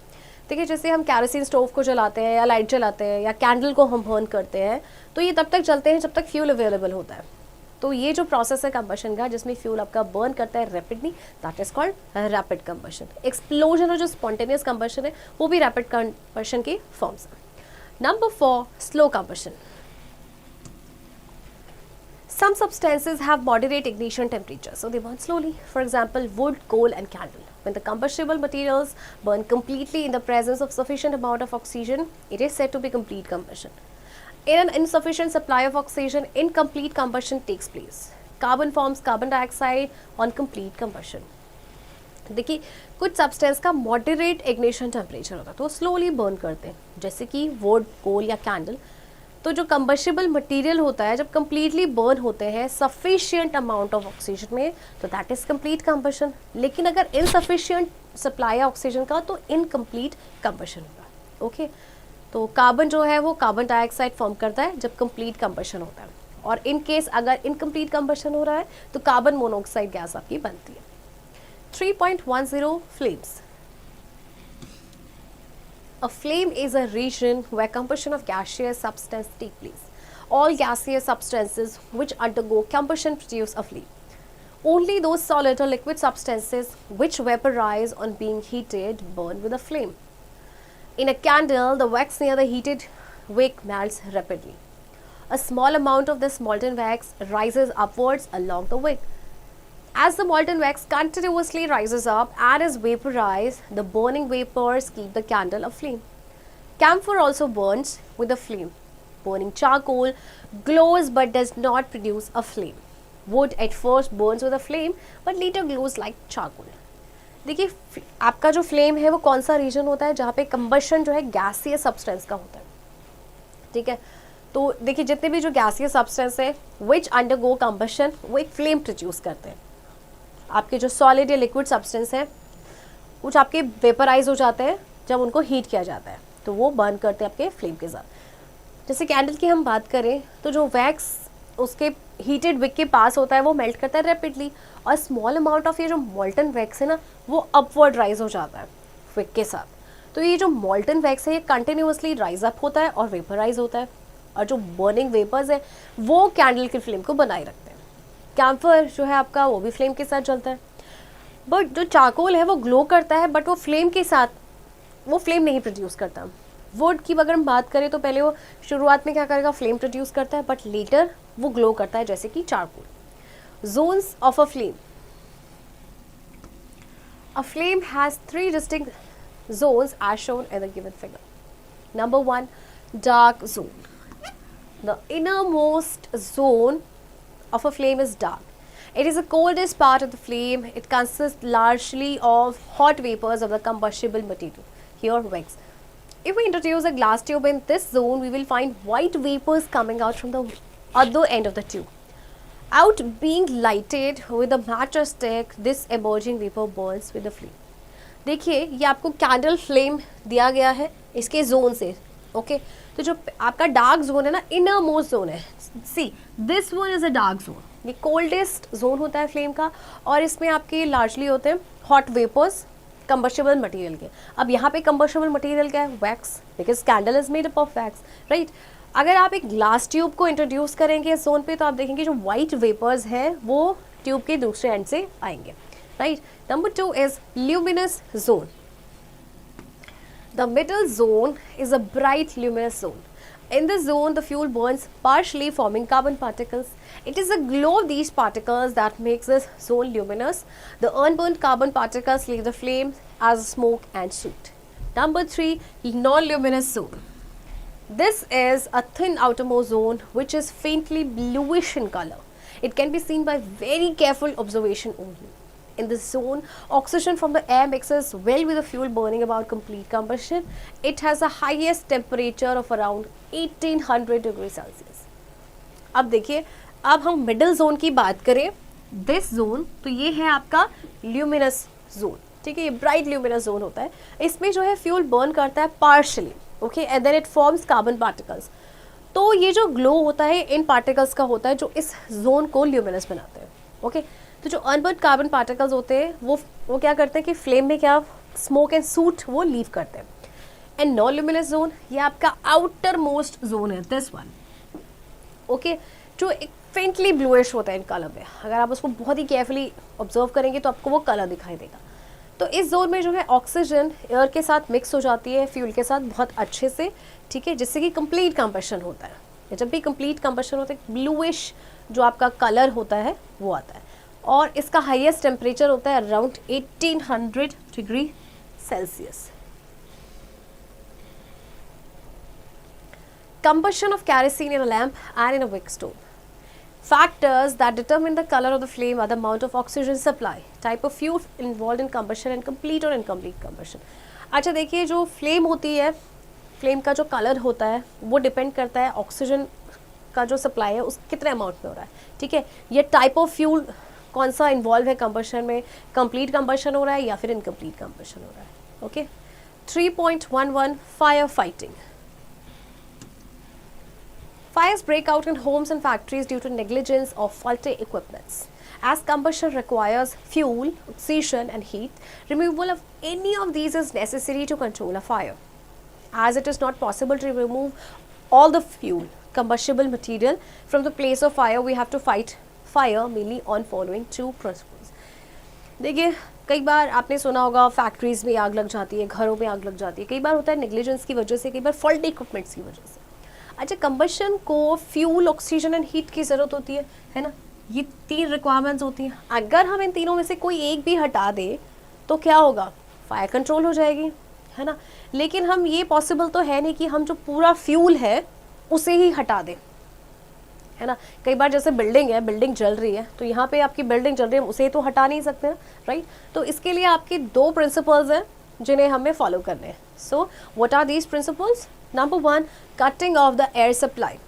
देखिए, जैसे हम kerosene stove को जलाते हैं या light जलाते हैं या कैंडल को हम बर्न करते हैं तो ये तब तक चलते हैं जब तक फ्यूल अवेलेबल होता है. तो ये जो प्रोसेस है कंबशन का जिसमें फ्यूल आपका बर्न करता है rapidly, that is called rapid combustion. Explosion और जो स्पॉन्टेनियस कंबशन है वो भी रैपिड कंबशन की फॉर्म्स है. Number 4, slow combustion. Some substances have moderate ignition temperature, so they burn slowly. For example, wood, coal and candle. When the combustible materials burn completely in the presence of sufficient amount of oxygen, it is said to be complete combustion. In an insufficient supply of oxygen, incomplete combustion takes place. Carbon forms carbon dioxide on complete combustion. देखिए, कुछ substance का moderate ignition temperature होता है तो slowly burn करते हैं, जैसे कि वुड, कोल या कैंडल. तो जो कंबस्टिबल मटेरियल होता है जब कम्प्लीटली बर्न होते हैं सफिशिएंट अमाउंट ऑफ ऑक्सीजन में तो दैट इज कंप्लीट कंबशन. लेकिन अगर इनसफिशिएंट सप्लाई है ऑक्सीजन का तो इनकम्प्लीट कंबशन होगा. ओके, तो कार्बन जो है वो कार्बन डाइऑक्साइड फॉर्म करता है जब कंप्लीट कंबशन होता है, और इन केस अगर इनकम्प्लीट कंबशन हो रहा है तो कार्बन मोनोऑक्साइड गैस आपकी बनती है. 3.10 flames. A flame is a region where combustion of gaseous substance take place. All gaseous substances which undergo combustion produce a flame. Only those solid or liquid substances which vaporize on being heated burn with a flame. In a candle, the wax near the heated wick melts rapidly. A small amount of this molten wax rises upwards along the wick. As the molten wax continuously rises up and is vaporized, the burning vapors keep the candle aflame. Camphor also burns with a flame. Burning charcoal glows but does not produce a flame. Wood at first burns with a flame but later glows like charcoal. देखिए आपका जो flame है वो कौन सा reason होता है जहाँ पे कंबशन जो है गैसियस सब्सटेंस का होता है, ठीक है। तो देखिए जितने भी जो गैसियस सब्सटेंस है विच अंडरगो कंबशन वो एक फ्लेम प्रोड्यूस करते हैं। आपके जो सॉलिड या लिक्विड सब्सटेंस है कुछ आपके वेपराइज हो जाते हैं जब उनको हीट किया जाता है, तो वो बर्न करते हैं आपके फ्लेम के साथ। जैसे कैंडल की हम बात करें तो जो वैक्स उसके हीटेड विक के पास होता है वो मेल्ट करता है रैपिडली, और स्मॉल अमाउंट ऑफ ये जो मॉल्टन वैक्स है ना वो अपवर्ड राइज हो जाता है विक के साथ। तो ये जो मॉल्टन वैक्स है ये कंटिन्यूसली राइज अप होता है और वेपराइज होता है, और जो बर्निंग वेपर्स है वो कैंडल की फ्लेम को बनाए रखते हैं। कैम्फर जो है आपका वो भी फ्लेम के साथ जलता है, बट जो चारकोल है वो ग्लो करता है बट वो फ्लेम के साथ वो फ्लेम नहीं प्रोड्यूस करता। वुड की अगर हम बात करें तो पहले वो शुरुआत में क्या करेगा, फ्लेम प्रोड्यूस करता है बट लेटर वो ग्लो करता है जैसे कि charcoal. Zones of a flame. A flame has three distinct zones as shown in the given figure. Number 1, dark zone. The innermost zone of a flame is dark. It is the coldest part of the flame. It consists largely of hot vapors of the combustible material, here wax. If we introduce a glass tube in this zone, we will find white vapors coming out from the other end of the tube. Out being lighted with a matchstick, this emerging vapor burns with the flame. देखिए ये आपको candle flame दिया गया है इसके zone से, okay. तो जो आपका डार्क जोन है ना, इनर मोस्ट जोन है, see this one is a dark zone, ये कोल्डेस्ट जोन होता है फ्लेम का, और इसमें आपके लार्जली होते हैं हॉट वेपर्स कंबस्टिबल मटेरियल के। अब यहाँ पे कंबस्टिबल मटेरियल क्या है, wax, because candle is made up of wax, right. अगर आप एक ग्लास ट्यूब को इंट्रोड्यूस करेंगे इस जोन पे तो आप देखेंगे जो वाइट वेपर्स हैं वो ट्यूब के दूसरे एंड से आएंगे, right. Number 2 is luminous zone. The middle zone is a bright luminous zone. In this zone, the fuel burns partially, forming carbon particles. It is the glow of these particles that makes this zone luminous. The unburned carbon particles leave the flame as smoke and soot. Number 3, non-luminous zone. This is a thin outermost zone which is faintly bluish in color. It can be seen by very careful observation only. In this zone, oxygen from the air mixes well with the fuel burning about complete combustion. It has the highest temperature of around 1800 degrees Celsius. अब देखिए, अब हम middle zone की बात करें, this zone, तो ये है आपका ल्यूमिनस जोन, ठीक है। ये ब्राइट ल्यूमिनस जोन होता है, इसमें जो है फ्यूल बर्न करता है partially, okay, and then it forms carbon particles. तो ये जो ग्लो होता है इन पार्टिकल्स का होता है जो इस जोन को ल्यूमिनस बनाते हैं, ओके। तो जो अनबर्न कार्बन पार्टिकल्स होते हैं वो क्या करते हैं कि फ्लेम में क्या स्मोक एंड सूट वो लीव करते हैं। एंड नॉन ल्यूमिनस जोन ये आपका आउटर मोस्ट जोन है, दिस वन, ओके, जो एक फेंटली ब्लूइश होता है इन कलर में। अगर आप उसको बहुत ही केयरफुली ऑब्जर्व करेंगे तो आपको वो कलर दिखाई देगा। तो इस जोन में जो है ऑक्सीजन एयर के साथ मिक्स हो जाती है फ्यूल के साथ बहुत अच्छे से, ठीक है, जिससे कि कंप्लीट कंबशन होता है। जब भी कंप्लीट कंबशन होता है ब्लूइश जो आपका कलर होता है वो आता है, और इसका हाईएस्ट टेम्परेचर होता है around 1800 degree Celsius. Combustion of kerosene in a lamp and in a wick stove. Factors that determine the color of the flame are the amount of oxygen supply, type of fuel involved in combustion, and complete or incomplete combustion. अच्छा देखिए, जो flame होती है, flame का जो colour होता है वो डिपेंड करता है ऑक्सीजन का जो सप्लाई है उस कितने अमाउंट में हो रहा है, ठीक है। ये टाइप ऑफ फ्यूल कौन सा इन्वॉल्व है कंबशन में, कंप्लीट कंबशन हो रहा है या फिर इनकम्प्लीट कंबशन हो रहा है, okay. 3.11 fire fighting. Fires break out in homes and factories due to negligence or faulty equipments. As combustion requires fuel, oxygen and heat, removal of any of these is necessary to control a fire. As it is not possible to remove all the fuel, combustible material from the place of fire, we have to fight fire mainly on following two principles. देखिए, कई बार आपने सुना होगा factories में आग लग जाती है, घरों में आग लग जाती है, कई बार होता है नेग्लिजेंस की वजह से, कई बार फॉल्टी इक्विपमेंट्स की वजह से। अच्छा, कंबशन को फ्यूल, ऑक्सीजन एंड हीट की ज़रूरत होती है ना, ये 3 रिक्वायरमेंट्स होती हैं। अगर हम इन तीनों में से कोई एक भी हटा दे तो क्या होगा, फायर कंट्रोल हो जाएगी, है ना। लेकिन हम ये पॉसिबल तो है नहीं कि हम जो पूरा फ्यूल है उसे ही हटा दें, है ना। कई बार जैसे बिल्डिंग है, बिल्डिंग जल रही है, तो यहाँ पे आपकी बिल्डिंग जल रही है, उसे तो हटा नहीं सकते हैं, राइट। तो इसके लिए आपके 2 प्रिंसिपल्स हैं जिन्हें हमें फॉलो करने हैं। So what are these principles? Number 1, cutting off the air supply.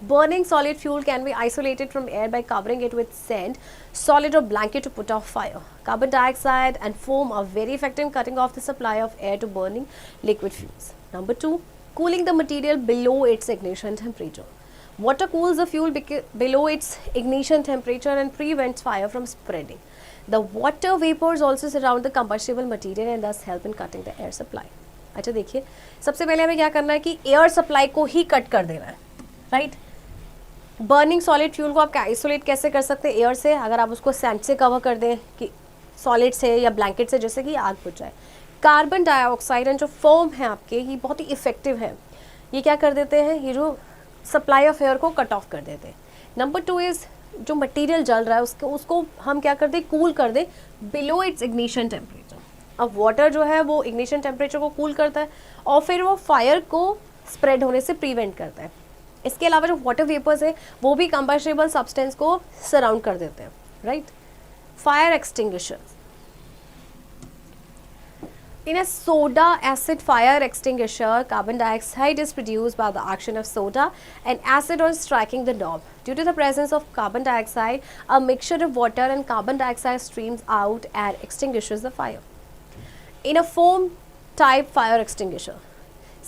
Burning solid fuel can be isolated from air by covering it with sand, solid or blanket to put off fire. Carbon dioxide and foam are very effective in cutting off the supply of air to burning liquid fuels. Number 2, cooling the material below its ignition temperature. Water cools the fuel below its ignition temperature and prevents fire from spreading. The water vapors also surround the combustible material and thus help in cutting the air supply. अच्छा देखिए, सबसे पहले हमें क्या करना है कि air supply को ही कट कर देना है, राइट। बर्निंग सॉलिड फ्यूल को आप आइसोलेट कैसे कर सकते हैं एयर से? अगर आप उसको सैंड से कवर कर दें कि सॉलिड से या ब्लैंकेट से, जैसे कि आग बुझ जाए। कार्बन डाइऑक्साइड एंड जो फोम है आपके, ये बहुत ही इफेक्टिव है, ये क्या कर देते हैं, ये जो सप्लाई ऑफ एयर को कट ऑफ कर देते हैं। नंबर 2 इज़ जो मटेरियल जल रहा है उसको हम क्या कर दें, कूल कर दें बिलो इट्स इग्निशन टेम्परेचर। अब वाटर जो है वो इग्निशन टेम्परेचर को कूल करता है और फिर वो फायर को स्प्रेड होने से प्रिवेंट करता है। इसके अलावा जो वाटर वेपर्स है वो भी कंबस्टेबल सब्सटेंस को सराउंड कर देते हैं, right. Fire extinguisher. In a soda acid fire extinguisher, carbon dioxide is produced by the action of soda and acid on striking the knob. Due to the presence of carbon dioxide, a mixture of water and carbon dioxide streams out and extinguishes the fire. In a foam type fire extinguisher,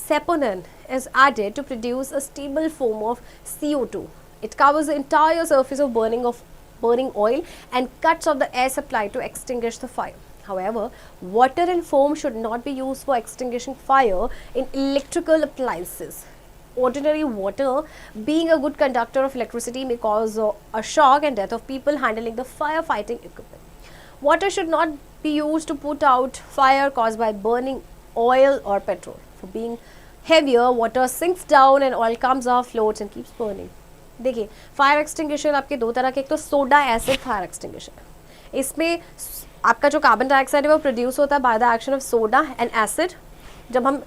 saponin is added to produce a stable foam of CO2. It covers the entire surface of burning oil and cuts off the air supply to extinguish the fire. However, water and foam should not be used for extinguishing fire in electrical appliances. Ordinary water, being a good conductor of electricity, may cause a shock and death of people handling the firefighting equipment. Water should not be used to put out fire caused by burning oil or petrol. For being heavier, water sinks down and oil comes off, floats and keeps burning. देखिए, fire extinguisher आपके 2 तरह के, एक तो soda acid fire extinguisher, इसमें आपका जो carbon dioxide है वो प्रोड्यूस होता है by the action of soda and acid. जब हम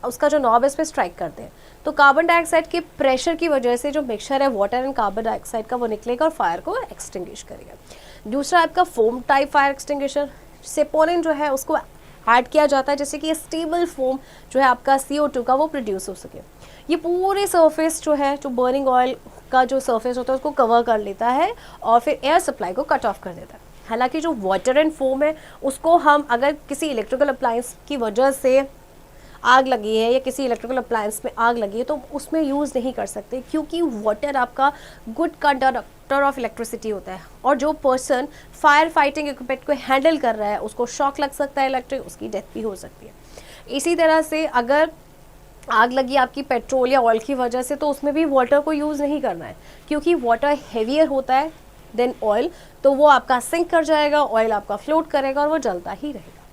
उसका जो नॉब है इस पर स्ट्राइक करते हैं तो कार्बन डाइऑक्साइड के प्रेशर की वजह से जो मिक्सचर है वाटर एंड कार्बन डाइऑक्साइड का वो निकलेगा और फायर को एक्सटिंग्विश करेगा। दूसरा आपका foam type fire extinguisher, saponin जो है उसको ऐड किया जाता है जैसे कि स्टेबल फोम जो है आपका CO2 का वो प्रोड्यूस हो सके। ये पूरे सरफेस जो है, जो बर्निंग ऑयल का जो सरफेस होता है उसको कवर कर लेता है और फिर एयर सप्लाई को कट ऑफ कर देता है। हालांकि जो वाटर एंड फोम है उसको हम अगर किसी इलेक्ट्रिकल अप्लायंस की वजह से आग लगी है या किसी इलेक्ट्रिकल अप्लायंस में आग लगी है तो उसमें यूज़ नहीं कर सकते, क्योंकि वाटर आपका गुड कंडक्टर ऑफ इलेक्ट्रिसिटी होता है और जो पर्सन फायर फाइटिंग इक्विपमेंट को हैंडल कर रहा है उसको शॉक लग सकता है इलेक्ट्रिक, उसकी डेथ भी हो सकती है। इसी तरह से अगर आग लगी आपकी पेट्रोल या ऑयल की वजह से तो उसमें भी वाटर को यूज़ नहीं करना है, क्योंकि वाटर हेवियर होता है देन ऑयल, तो वो आपका सिंक कर जाएगा, ऑयल आपका फ्लोट करेगा और वो जलता ही रहेगा,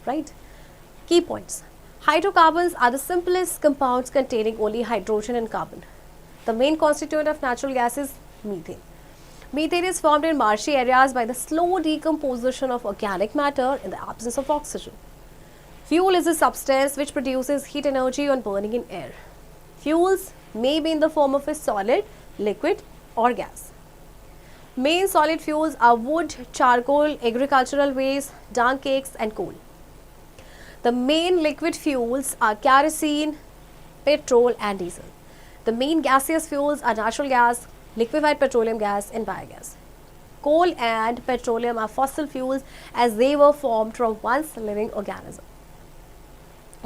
right. Key points: hydrocarbons are the simplest compounds containing only hydrogen and carbon. The main constituent of natural gas is methane. Methane is formed in marshy areas by the slow decomposition of organic matter in the absence of oxygen. Fuel is a substance which produces heat energy on burning in air. Fuels may be in the form of a solid, liquid or gas. Main solid fuels are wood, charcoal, agricultural waste, dung cakes and coal. The main liquid fuels are kerosene, petrol and diesel. The main gaseous fuels are natural gas, liquefied petroleum gas and biogas. Coal and petroleum are fossil fuels as they were formed from once living organism.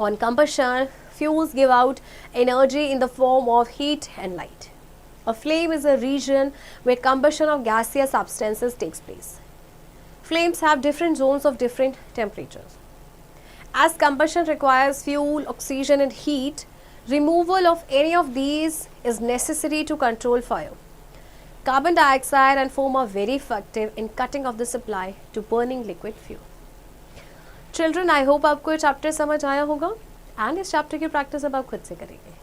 On combustion, fuels give out energy in the form of heat and light. A flame is a region where combustion of gaseous substances takes place. Flames have different zones of different temperatures. As combustion requires fuel, oxygen and heat, removal of any of these is necessary to control fire. Carbon dioxide and foam are very effective in cutting off the supply to burning liquid fuel. Children, I hope आपको ये chapter समझ आया होगा and इस chapter की practice अब आप खुद से करेंगे।